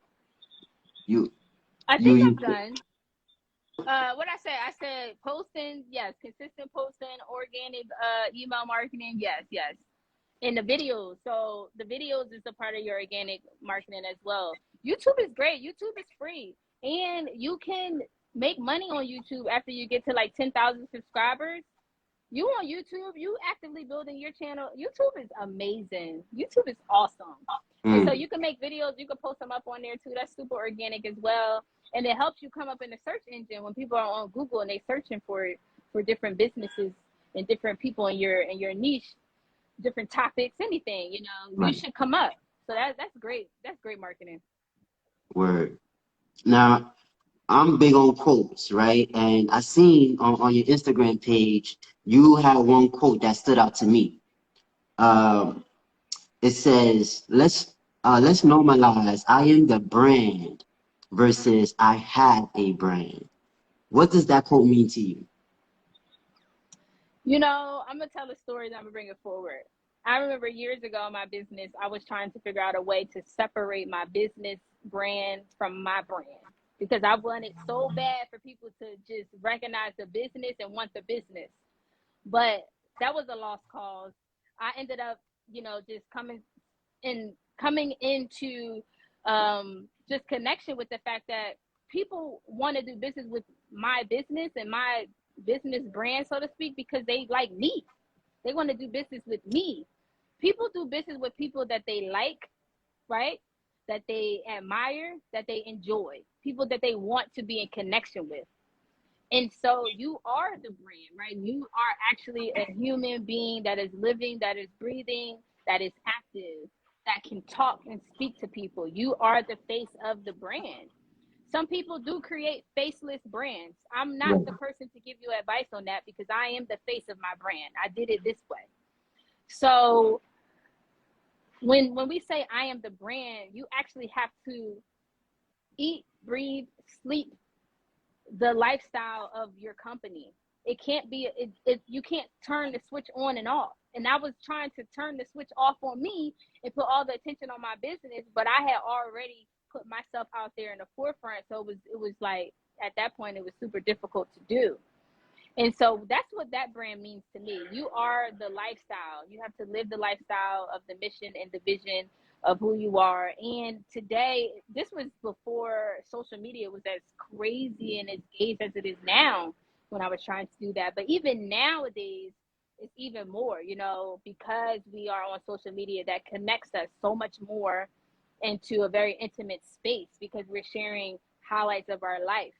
You I you think you I'm done. What I said? I said posting, yes, consistent posting, organic email marketing, yes, yes. And the videos. So the videos is a part of your organic marketing as well. YouTube is great. YouTube is free. And you can make money on YouTube after you get to like 10,000 subscribers. You on YouTube, you actively building your channel. YouTube is amazing. YouTube is awesome. And so mm, you can make videos, you can post them up on there too. That's super organic as well. And it helps you come up in the search engine when people are on Google and they searching for different businesses and different people in your niche, different topics, anything, you know, you right, should come up. So that's great. That's great marketing. word. Now I'm big on quotes, right? And I seen on your Instagram page you had one quote that stood out to me. Um, it says, let's normalize I am the brand versus I have a brand. What does that quote mean to you? You know, I'm gonna tell a story that I'm gonna bring it forward. I remember years ago in my business, I was trying to figure out a way to separate my business brand from my brand because I wanted so bad for people to just recognize the business and want the business. But that was a lost cause. I ended up, you know, just coming into just connection with the fact that people want to do business with my business and my business brand, so to speak, because they like me. They want to do business with me. People do business with people that they like, right? That they admire, that they enjoy, people that they want to be in connection with. And so you are the brand, right? You are actually a human being that is living, that is breathing, that is active, that can talk and speak to people. You are the face of the brand. Some people do create faceless brands. I'm not Right, the person to give you advice on that because I am the face of my brand. I did it this way. So when we say I am the brand, you actually have to eat, breathe, sleep the lifestyle of your company. It can't be you can't turn the switch on and off. And I was trying to turn the switch off on me and put all the attention on my business, but I had already put myself out there in the forefront. So it was like at that point it was super difficult to do. And so that's what that brand means to me. You are the lifestyle. You have to live the lifestyle of the mission and the vision of who you are. And today, this was before social media was as crazy and as engaged as it is now when I was trying to do that. But even nowadays, it's even more, you know, because we are on social media that connects us so much more into a very intimate space because we're sharing highlights of our life.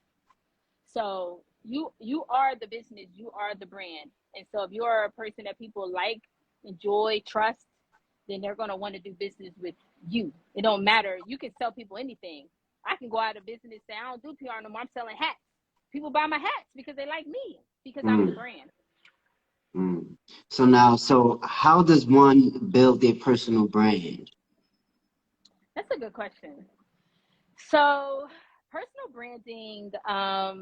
So you are the business, you are the brand. And so if you're a person that people like, enjoy, trust, then they're gonna want to do business with you. It don't matter. You can sell people anything. I can go out of business and say, I don't do PR no more. I'm selling hats. People buy my hats because they like me, because I'm the brand. So how does one build their personal brand? That's a good question. So personal branding, I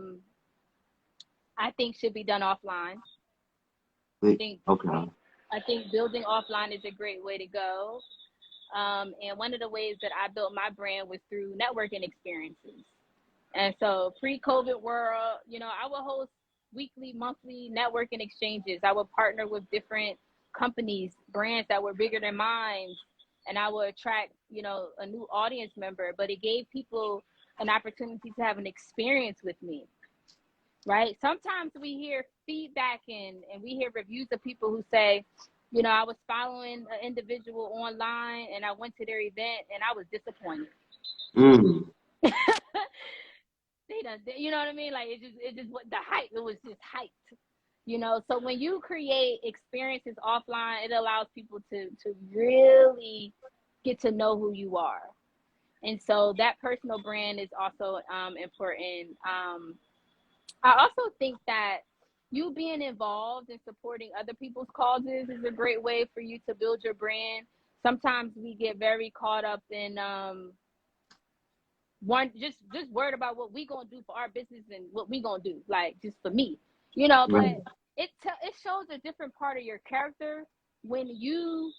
think should be done offline. Okay. I think building offline is a great way to go. And one of the ways that I built my brand was through networking experiences. And so pre-COVID world, you know, I would host weekly, monthly networking exchanges. I would partner with different companies, brands that were bigger than mine, and I would attract, you know, a new audience member. But it gave people an opportunity to have an experience with me, right? Sometimes we hear feedback and we hear reviews of people who say, you know, I was following an individual online and I went to their event and I was disappointed. You know what I mean? Like it just what the hype. It was just hyped, you know. So when you create experiences offline, it allows people to really get to know who you are, and so that personal brand is also important. I also think that you being involved in supporting other people's causes is a great way for you to build your brand. Sometimes we get very caught up in just worried about what we gonna do for our business and what we gonna do, like just for me, you know. But it shows a different part of your character when you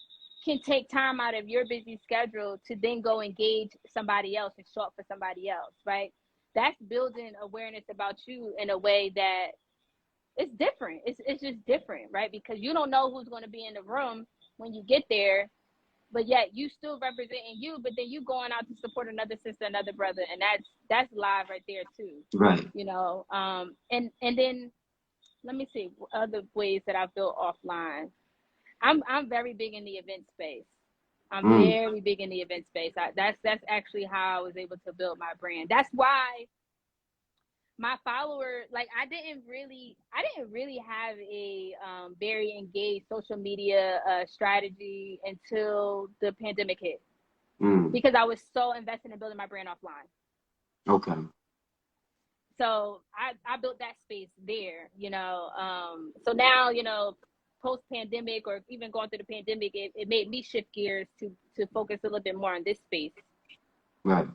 can take time out of your busy schedule to then go engage somebody else and show up for somebody else, right? That's building awareness about you in a way that it's different. It's just different, right? Because you don't know who's going to be in the room when you get there, but yet you still representing you, but then you going out to support another sister, another brother, and that's live right there too. Right. You know, and then let me see other ways that I've built offline. I'm very big in the event space. I'm very big in the event space. That's actually how I was able to build my brand. That's why my follower, like I didn't really have a very engaged social media strategy until the pandemic hit, because I was so invested in building my brand offline. Okay. So I built that space there, you know. So now, you know, post pandemic or even going through the pandemic, it made me shift gears to focus a little bit more on this space. Right.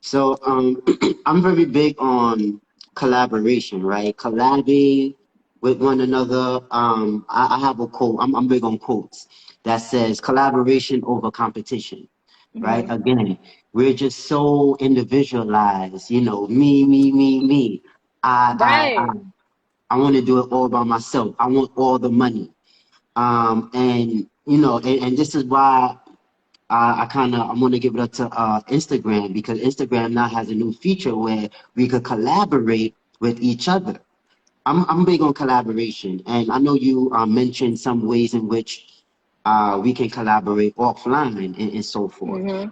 So I'm very big on collaboration, right? Collabing with one another. I have a quote. I'm big on quotes that says collaboration over competition, right? Again, we're just so individualized, you know, me. I want to do it all by myself. I want all the money. And you know, and this is why I'm gonna give it up to Instagram, because Instagram now has a new feature where we could collaborate with each other. I'm big on collaboration, and I know you mentioned some ways in which we can collaborate offline and so forth.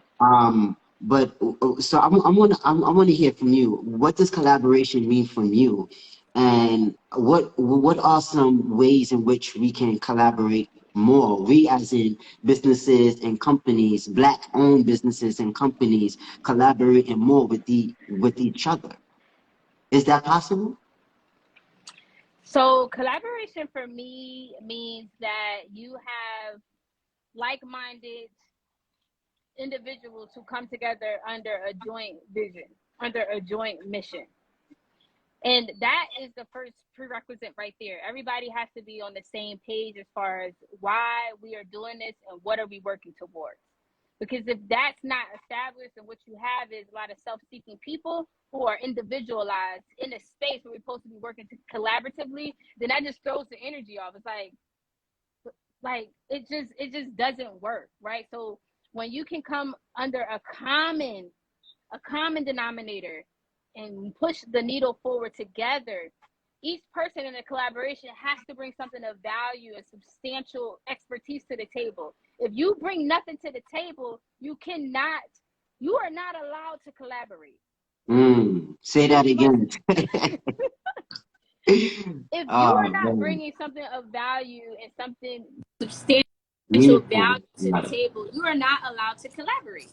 But so I want to hear from you. What does collaboration mean from you, and what are some ways in which we can collaborate more? We, as in businesses and companies, Black-owned businesses and companies, collaborating more with each other. Is that possible? So collaboration for me means that you have like-minded individuals who come together under a joint vision, under a joint mission. And that is the first prerequisite right there. Everybody has to be on the same page as far as why we are doing this and what are we working towards. Because if that's not established, and what you have is a lot of self-seeking people who are individualized in a space where we're supposed to be working collaboratively, then that just throws the energy off. It's like it just doesn't work, right? So when you can come under a common denominator and push the needle forward together, each person in a collaboration has to bring something of value and substantial expertise to the table. If you bring nothing to the table, you are not allowed to collaborate. Say that again. If you are not bringing something of value and something substantial value to the table, you are not allowed to collaborate.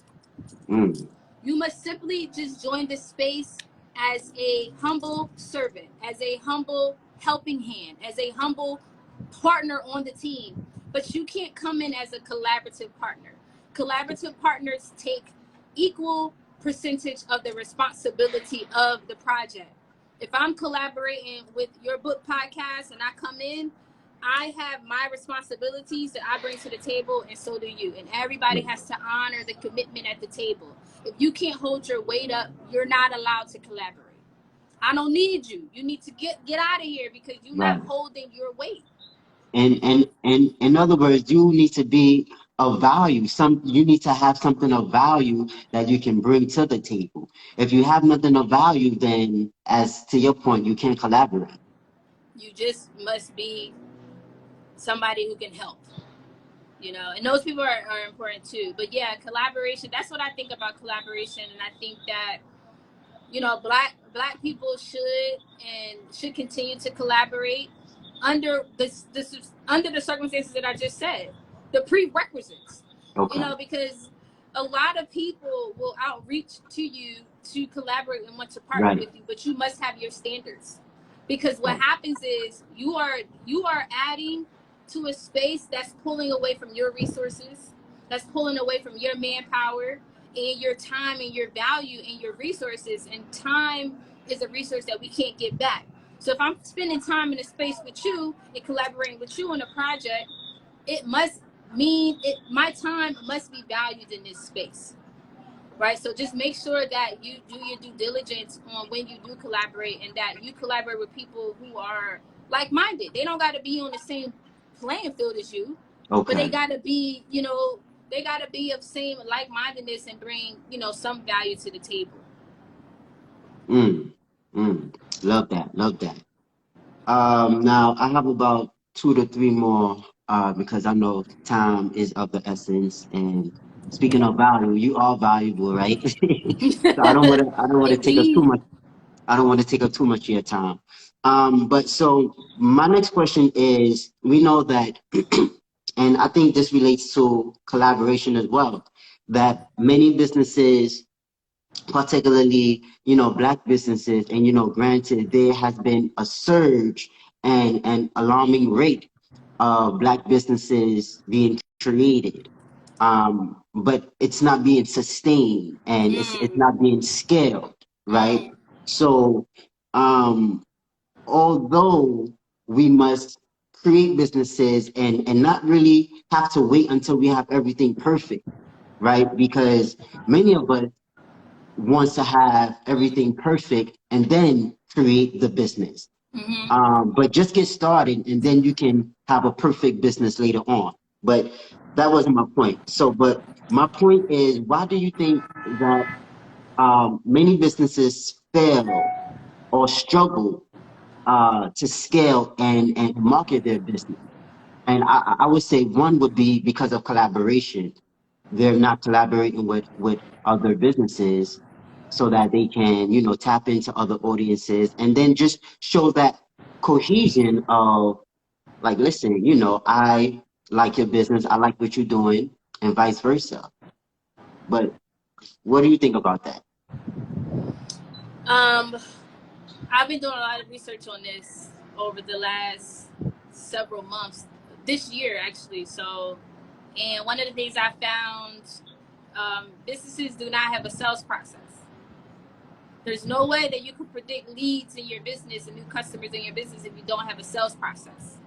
You must simply just join the space as a humble servant, as a humble helping hand, as a humble partner on the team. But you can't come in as a collaborative partner. Collaborative partners take equal percentage of the responsibility of the project. If I'm collaborating with your book podcast and I come in, I have my responsibilities that I bring to the table, and so do you. And everybody has to honor the commitment at the table. If you can't hold your weight up, you're not allowed to collaborate. I don't need you. You need to get out of here because you're not Right. holding your weight. And in other words, you need to be of value. You need to have something of value that you can bring to the table. If you have nothing of value, then as to your point, you can't collaborate. You just must be somebody who can help. You know, and those people are important too. But yeah, collaboration, that's what I think about collaboration. And I think that, you know, black people should continue to collaborate under under the circumstances that I just said, the prerequisites. You Okay. know, because a lot of people will outreach to you to collaborate and want to partner Right. with you, but you must have your standards. Because what Right. happens is you are adding to a space that's pulling away from your resources, that's pulling away from your manpower and your time and your value and your resources. And time is a resource that we can't get back. So if I'm spending time in a space with you and collaborating with you on a project, it must mean my time must be valued in this space. Right. So just make sure that you do your due diligence on when you do collaborate, and that you collaborate with people who are like minded. They don't gotta be on the same playing field as you, but they Okay. gotta be, you know, they gotta be of same like mindedness and bring, you know, some value to the table. Mm. Mm. Love that. Love that. Now I have about two to three more, because I know time is of the essence. And speaking of value, you are valuable, right? So I don't want to take up too Indeed. much. I don't want to take up too much of your time. But so my next question is, we know that, and I think this relates to collaboration as well, that many businesses, particularly, black businesses, and, granted, there has been a surge and an alarming rate of black businesses being created. But it's not being sustained, and it's Mm, not being scaled, right? mm, So, um, although we must create businesses and not really have to wait until we have everything perfect, right? Because many of us wants to have everything perfect and then create the business. mm-hmm. But just get started and then you can have a perfect business later on. But that wasn't my point. So, but my point is, why do you think that many businesses fail or struggle to scale and market their business? And I would say one would be because of collaboration. They're not collaborating with other businesses so that they can, tap into other audiences and then just show that cohesion of like, listen, I like your business, I like what you're doing, and vice versa. But what do you think about that? um I've been doing a lot of research on this over the last several months, this year actually. So, and one of the things I found, businesses do not have a sales process. There's no way that you can predict leads in your business and new customers in your business if you don't have a sales process.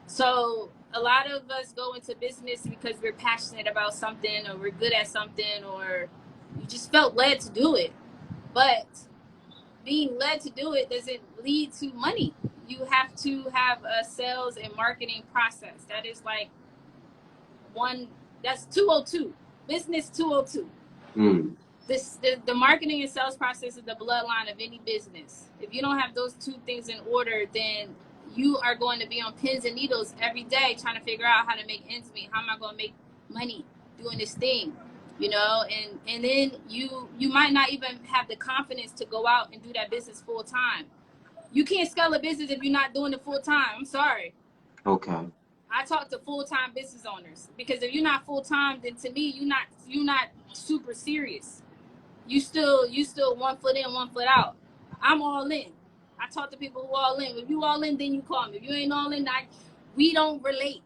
So, a lot of us go into business because we're passionate about something, or we're good at something, or you just felt led to do it. But being led to do it doesn't lead to money. You have to have a sales and marketing process. That is like one, that's 202, business 202. Mm, The marketing and sales process is the bloodline of any business. If you don't have those two things in order, then you are going to be on pins and needles every day trying to figure out how to make ends meet. How am I going to make money doing this thing? You know, and then you might not even have the confidence to go out and do that business full time. You can't scale a business if you're not doing it full time. I'm sorry. okay. I talk to full-time business owners, because if you're not full-time, then to me, you're not super serious. You still 1 foot in, 1 foot out. I'm all in. I talk to people who all in. If you all in, then you call me. If you ain't all in, we don't relate.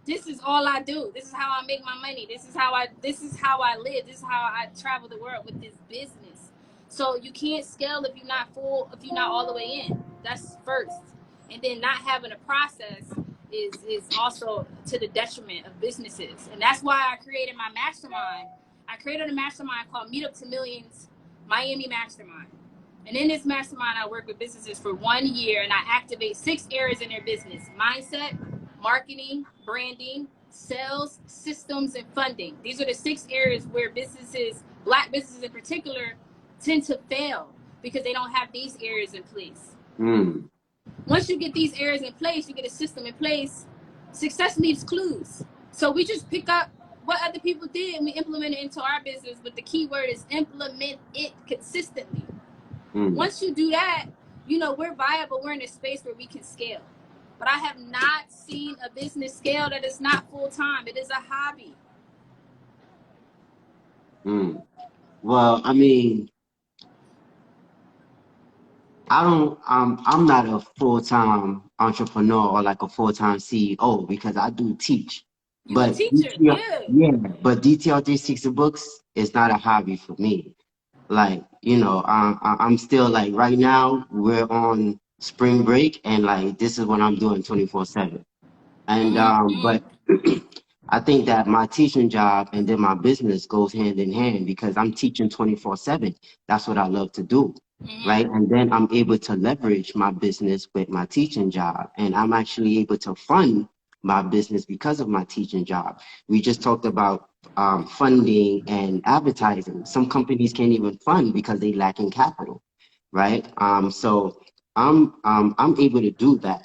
This is all I do. This is how I make my money. This is how I live. This is how I travel the world with this business. So you can't scale if you're not full, if you're not all the way in. That's first. And then not having a process is also to the detriment of businesses. And that's why I created my mastermind. I created a mastermind called Meet Up to Millions Miami Mastermind. And in this mastermind, I work with businesses for 1 year, and I activate 6 areas in their business: mindset, marketing, branding, sales, systems, and funding. These are the 6 areas where businesses, Black businesses in particular, tend to fail because they don't have these areas in place. Once you get these areas in place, you get a system in place, success leaves clues. So we just pick up what other people did and we implement it into our business. But the key word is implement it consistently. Once you do that, you know, we're viable. We're in a space where we can scale. But I have not seen a business scale that is not full-time. It is a hobby. Well, I mean, I'm not a full-time entrepreneur or like a full-time CEO because I do teach. You're a teacher, yeah, but DTR 360 books is not a hobby for me. Like, you know, I'm still like, right now we're on spring break and like this is what I'm doing 24/7. And but I think that my teaching job and then my business goes hand in hand because I'm teaching 24/7. That's what I love to do. Right. And then I'm able to leverage my business with my teaching job. And I'm actually able to fund my business because of my teaching job. We just talked about funding and advertising. Some companies can't even fund because they lack in capital. Right. So I'm able to do that.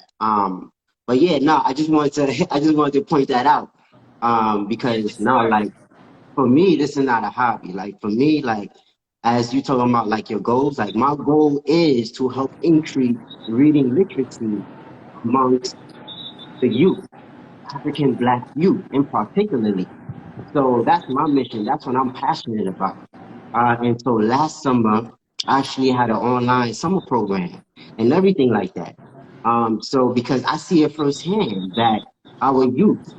But yeah, no, I just wanted to point that out. Because now, like, for me, this is not a hobby. Like, for me, like, as you talking about, like, your goals, like, my goal is to help increase reading literacy amongst the youth, African Black youth in particularly. So that's my mission. That's what I'm passionate about. And so last summer, I actually had an online summer program and everything like that. So because I see it firsthand that our youth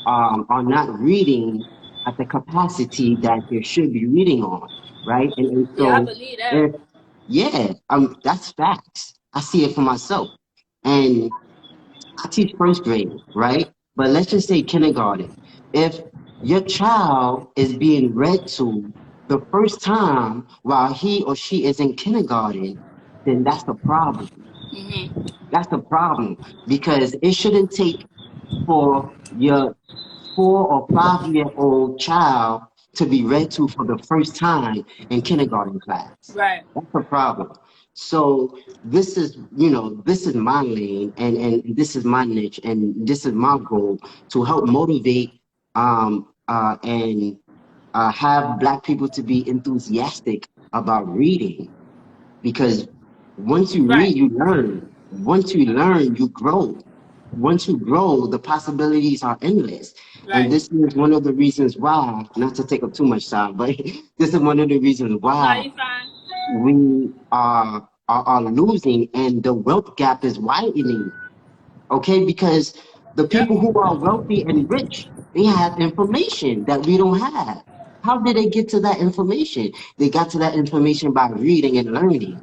are not reading at the capacity that they should be reading on, right? And Yeah, I so, believe that. yeah, that's facts. I see it for myself. And I teach first grade, right? But let's just say kindergarten. If your child is being read to the first time while he or she is in kindergarten, then that's the problem. That's the problem because it shouldn't take for your 4 or 5 year old child to be read to for the first time in kindergarten class. Right. That's the problem. So this is, you know, this is my lane and this is my niche and this is my goal to help motivate and have Black people to be enthusiastic about reading because once you read, you learn. Once you learn, you grow. Once you grow, the possibilities are endless. And this is one of the reasons why, not to take up too much time, but this is one of the reasons why we are losing and the wealth gap is widening. Okay, because the people who are wealthy and rich, they have information that we don't have. How did they get to that information? They got to that information by reading and learning.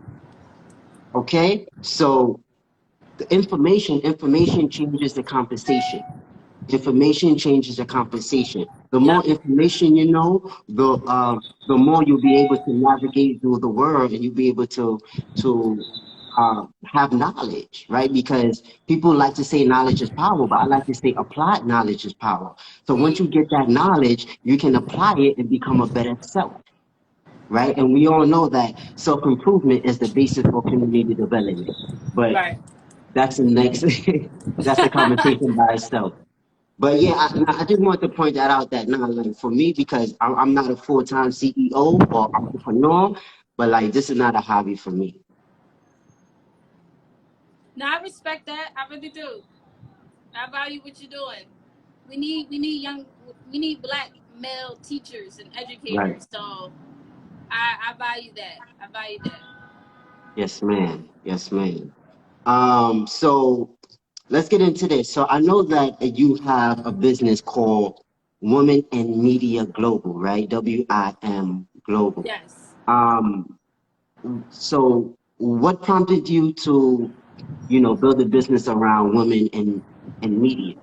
Okay, so the information changes the compensation. Information changes the compensation. The more information you know, the more you'll be able to navigate through the world, and you'll be able to have knowledge, right? Because people like to say knowledge is power, but I like to say applied knowledge is power. So once you get that knowledge, you can apply it and become a better self. Right. And we all know that self-improvement is the basis for community development. But that's the next, that's the conversation by itself. But yeah, I just want to point that out that now, like for me, because I'm not a full-time CEO or entrepreneur, but like this is not a hobby for me. No, I respect that. I really do. I value what you're doing. We need black male teachers and Right. educators. So I value that. I value that. Yes, ma'am. Yes, ma'am. So let's get into this. So I know that you have a business called Women in Media Global, right? WIM Global. Yes. Um, so what prompted you to, build a business around women in media?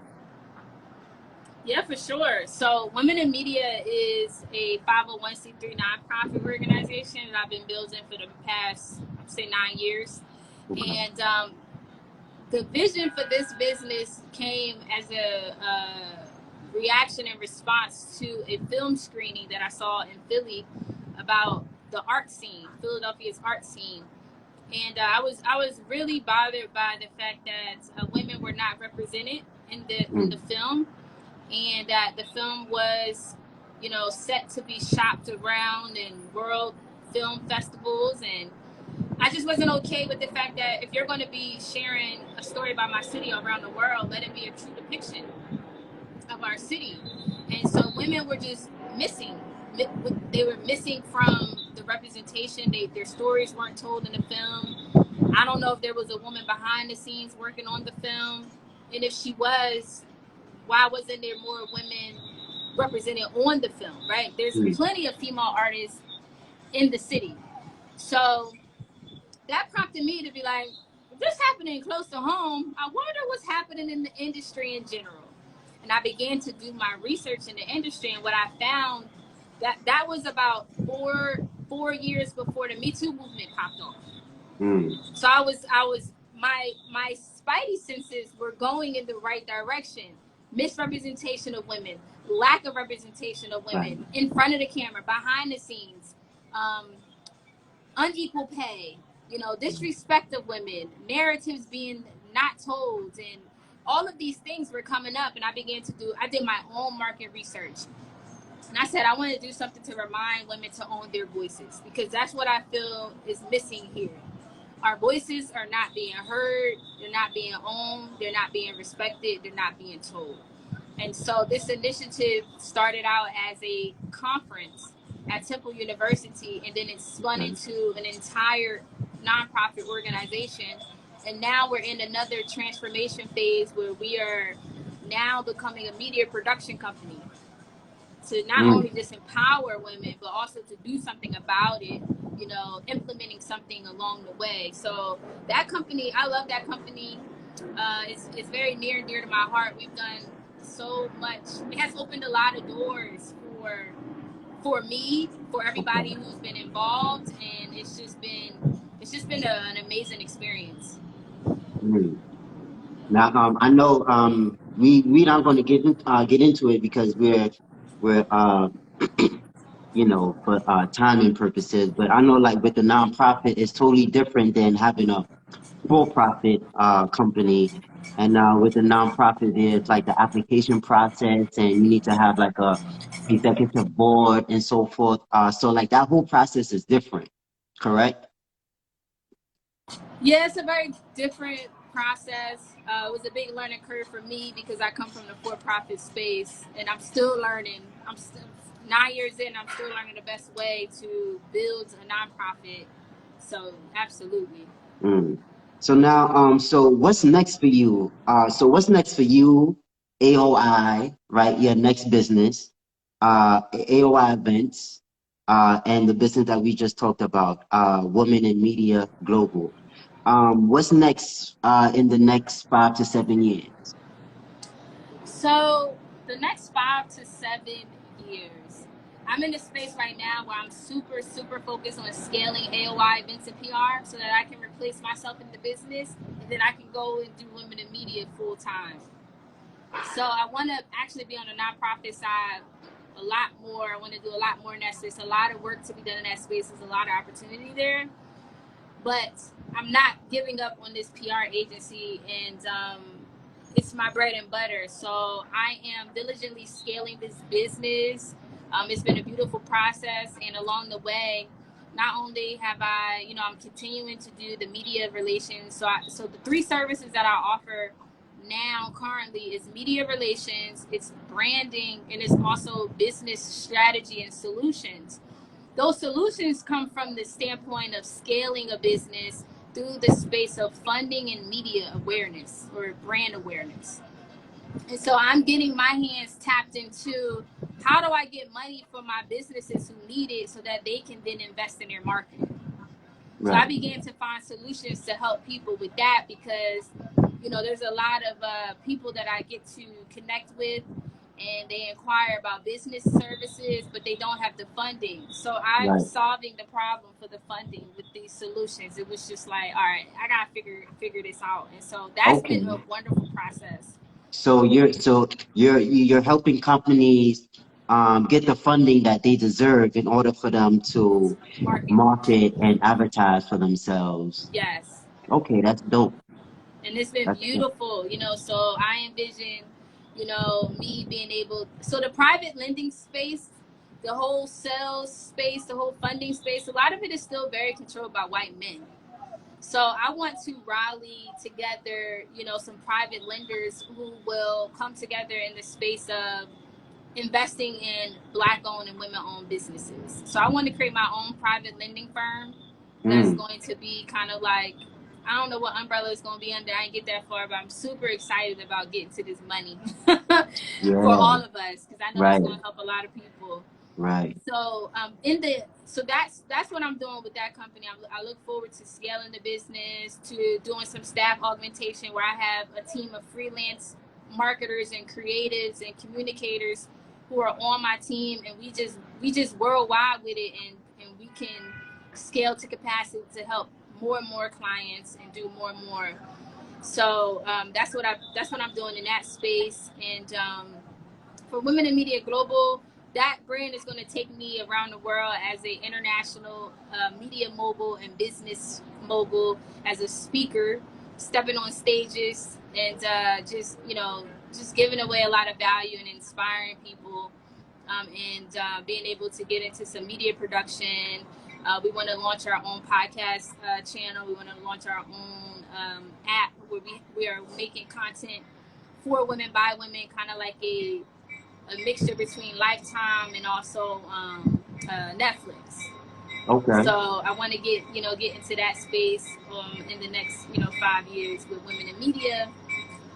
Yeah, for sure. So, Women in Media is a 501c3 nonprofit organization that I've been building for the past, say, 9 years. Okay. And the vision for this business came as a reaction and response to a film screening that I saw in Philly about the art scene, Philadelphia's art scene. And I was really bothered by the fact that women were not represented in the Mm, film, and that the film was, set to be shopped around in world film festivals. And I just wasn't okay with the fact that if you're going to be sharing a story about my city around the world, let it be a true depiction of our city. And so women were just missing. They were missing from the representation. Their stories weren't told in the film. I don't know if there was a woman behind the scenes working on the film, and if she was, why wasn't there more women represented on the film, right? There's mm, plenty of female artists in the city. So that prompted me to be like, if this happening close to home, I wonder what's happening in the industry in general. And I began to do my research in the industry, and what I found, that was about four years before the Me Too movement popped off. mm, So I was my spidey senses were going in the right direction. Misrepresentation of women, lack of representation of right. women in front of the camera, behind the scenes, um, unequal pay, disrespect of women, narratives being not told, and all of these things were coming up. And I did my own market research, and I said I want to do something to remind women to own their voices, because that's what I feel is missing here. Our voices are not being heard, they're not being owned, they're not being respected, they're not being told. And so this initiative started out as a conference at Temple University, and then it spun Okay. into an entire nonprofit organization. And now we're in another transformation phase where we are now becoming a media production company to not Mm, only just empower women, but also to do something about it, implementing something along the way. So that company, I love that company. It's very near and dear to my heart. We've done so much. It has opened a lot of doors for me, for everybody okay. who's been involved, and it's just been an amazing experience. Mm. Now, I know we not going to get into it because we're for timing purposes. But I know, like with the nonprofit, it's totally different than having a for-profit company. And with the nonprofit, there's like the application process, and you need to have like a executive board and so forth. So like that whole process is different, correct? Yeah, it's a very different process. It was a big learning curve for me because I come from the for-profit space, and I'm still learning. I'm still 9 years in. I'm still learning the best way to build a nonprofit. So absolutely. Mm. So now, so what's next for you? So what's next for you, AOI, right? Your next business, AOI events, and the business that we just talked about, Women in Media Global. What's next, in the next 5 to 7 years? So the next 5 to 7 years, I'm in a space right now where I'm super, super focused on scaling AOI events and PR so that I can replace myself in the business, and then I can go and do women in media full time. So I want to actually be on the nonprofit side a lot more. I want to do a lot more in that space. A lot of work to be done in that space. There's a lot of opportunity there, but I'm not giving up on this PR agency, and it's my bread and butter. So I am diligently scaling this business. It's been a beautiful process, and along the way, not only have I'm continuing to do the media relations. So the three services that I offer now currently is media relations, it's branding, and it's also business strategy and solutions. Those solutions come from the standpoint of scaling a business through the space of funding and media awareness or brand awareness. And so I'm getting my hands tapped into how do I get money for my businesses who need it so that they can then invest in their marketing. So I began to find solutions to help people with that because, you know, there's a lot of people that I get to connect with and they inquire about business services, but they don't have the funding. So I'm solving the problem for the funding with these solutions. It was just like, all right, I gotta figure this out. And so that's been a wonderful process. So you're helping companies get the funding that they deserve in order for them to market and advertise for themselves. Yes. Okay, that's dope. And it's been beautiful, you know. So I envision, you know, me being able. So the private lending space, the whole sales space, the whole funding space, a lot of it is still very controlled by white men. So I want to rally together, you know, some private lenders who will come together in the space of investing in Black-owned and women-owned businesses. So I want to create my own private lending firm that's going to be kind of like, I don't know what umbrella it's going to be under. I didn't get that far, but I'm super excited about getting to this money for all of us because I know it's going to help a lot of people. Right. So that's what I'm doing with that company. I look forward to scaling the business, to doing some staff augmentation where I have a team of freelance marketers and creatives and communicators who are on my team, and we just worldwide with it, and we can scale to capacity to help more and more clients and do more and more. So that's what I'm doing in that space. And for Women in Media Global, that brand is going to take me around the world as an international media mogul and business mogul, as a speaker, stepping on stages and just giving away a lot of value and inspiring people, and being able to get into some media production. We want to launch our own podcast channel. We want to launch our own app where we are making content for women by women, kind of like a mixture between Lifetime and also Netflix. Okay. So I want to get into that space in the next 5 years with Women in Media,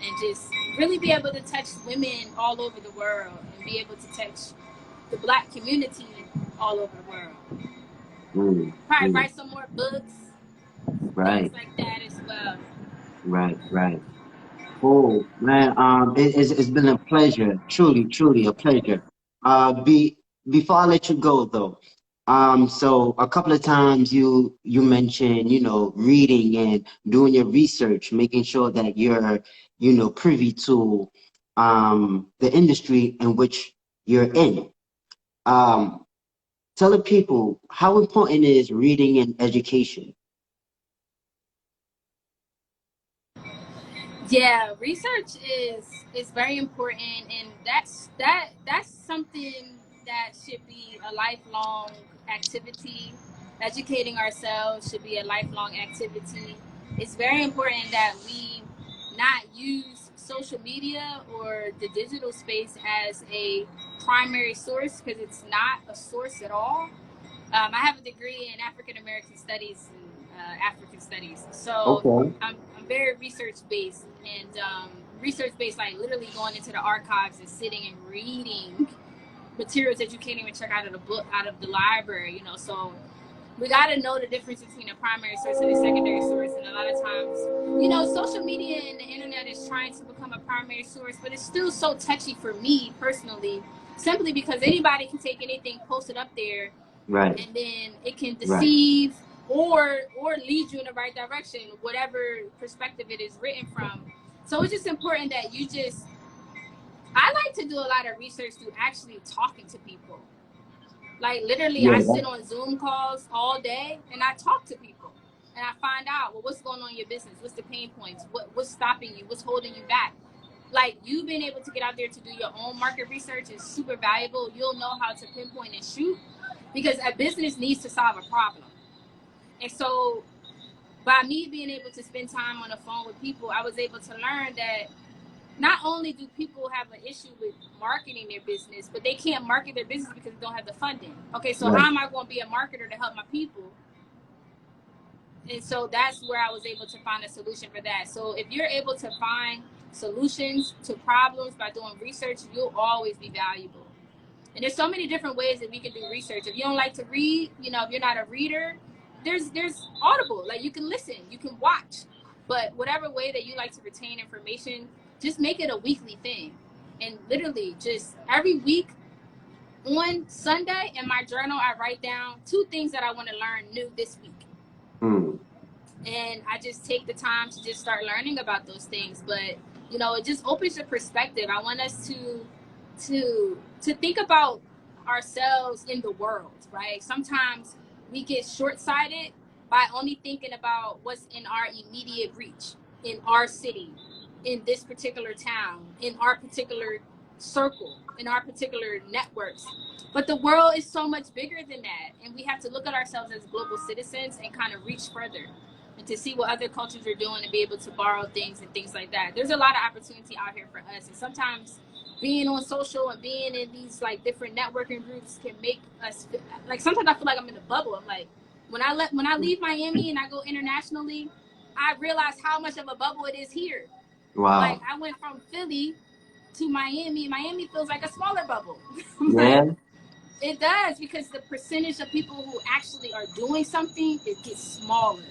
and just really be able to touch women all over the world and be able to touch the Black community all over the world. Probably write some more books, things like that as well. Right. Oh man, it's been a pleasure, truly a pleasure. Before I let you go though, so a couple of times you mentioned, reading and doing your research, making sure that you're, privy to the industry in which you're in. Tell the people how important is reading and education. Yeah, research is very important, and that's something that should be a lifelong activity. Educating ourselves should be a lifelong activity. It's very important that we not use social media or the digital space as a primary source, because it's not a source at all. I have a degree in African American Studies and African Studies, so I'm very research based, and research based, like literally going into the archives and sitting and reading materials that you can't even check out of the book, out of the library. So we got to know the difference between a primary source and a secondary source. And a lot of times, social media and the internet is trying to become a primary source, but it's still so touchy for me personally, simply because anybody can take anything, post it up there, Right. and then it can deceive or lead you in the right direction, whatever perspective it is written from. So it's just important that I like to do a lot of research through actually talking to people. Like literally, I sit on Zoom calls all day and I talk to people, and I find out, well, what's going on in your business? What's the pain points? What's stopping you? What's holding you back? Like, you being able to get out there to do your own market research is super valuable. You'll know how to pinpoint and shoot, because a business needs to solve a problem. And so by me being able to spend time on the phone with people, I was able to learn that not only do people have an issue with marketing their business, but they can't market their business because they don't have the funding. Okay, so Right. how am I going to be a marketer to help my people? And so that's where I was able to find a solution for that. So if you're able to find solutions to problems by doing research, you'll always be valuable. And there's so many different ways that we can do research. If you don't like to read, you know, if you're not a reader, there's Audible. Like, you can listen, you can watch. But whatever way that you like to retain information, just make it a weekly thing. And literally just every week on Sunday in my journal, I write down 2 things that I want to learn new this week. And I just take the time to just start learning about those things. But you know, it just opens your perspective. I want us to think about ourselves in the world, right? Sometimes we get short-sighted by only thinking about what's in our immediate reach, in our city, in this particular town, in our particular circle, in our particular networks. But the world is so much bigger than that, and we have to look at ourselves as global citizens and kind of reach further and to see what other cultures are doing and be able to borrow things and things like that. There's a lot of opportunity out here for us, and sometimes being on social and being in these like different networking groups can make us feel, like, sometimes I feel like I'm in a bubble. I'm like, when I leave Miami and I go internationally, I realize how much of a bubble it is here. Wow. Like, I went from Philly to Miami. Miami feels like a smaller bubble. Yeah. Like, it does, because the percentage of people who actually are doing something, it gets smaller.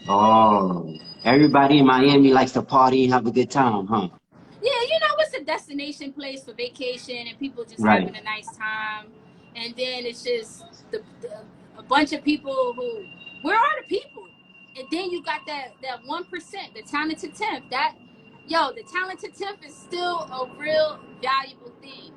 Oh, everybody in Miami likes to party and have a good time, huh? Yeah, you know, it's a destination place for vacation and people just Right. having a nice time. And then it's just a bunch of people who, where are the people? And then you got that 1%, the talented 10th. The talented 10th is still a real valuable thing.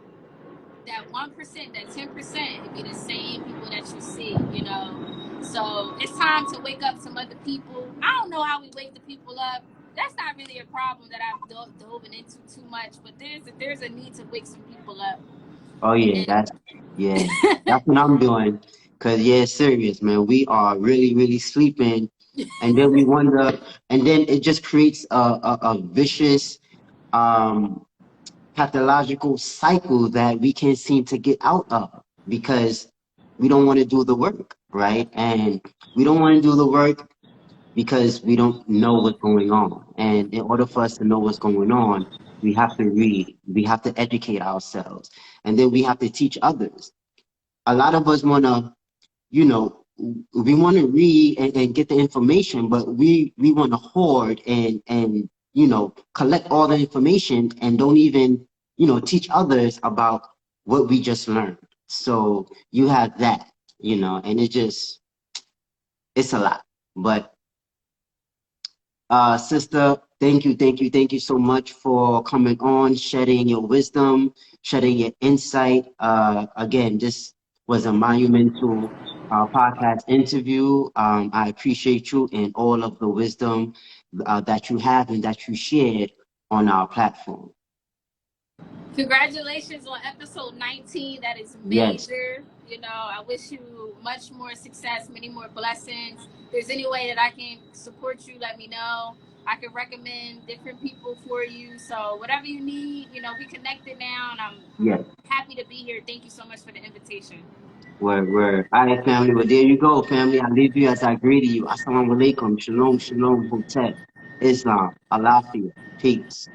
That 1%, that 10%, it'd be the same people that you see, you know. So it's time to wake up some other people. I don't know how we wake the people up. That's not really a problem that I've dove into too much, but there's a need to wake some people up. Oh yeah, that's what I'm doing. Cause yeah, serious, man. We are really, really sleeping, and then we wonder, and then it just creates a vicious, pathological cycle that we can't seem to get out of because we don't want to do the work, right? And we don't want to do the work because we don't know what's going on. And in order for us to know what's going on, we have to read, we have to educate ourselves, and then we have to teach others. A lot of us want to, you know, we want to read and get the information, but we want to hoard and, you know, collect all the information and don't even, you know, teach others about what we just learned. So you have that, you know, and it's a lot. But sister, thank you so much for coming on, shedding your wisdom, shedding your insight. Again, this was a monumental podcast interview. I appreciate you and all of the wisdom that you have and that you shared on our platform. Congratulations on episode 19. That is Yes. major. You know, I wish you much more success, many more blessings. If there's any way that I can support you, let me know. I can recommend different people for you. So whatever you need, you know, we connected now, and I'm Yes. happy to be here. Thank you so much for the invitation. Word. All right, family. Well, there you go, family. I leave you as I greet you. Assalamu alaikum. Shalom, shalom, hotep. Islam. Alafia. Peace.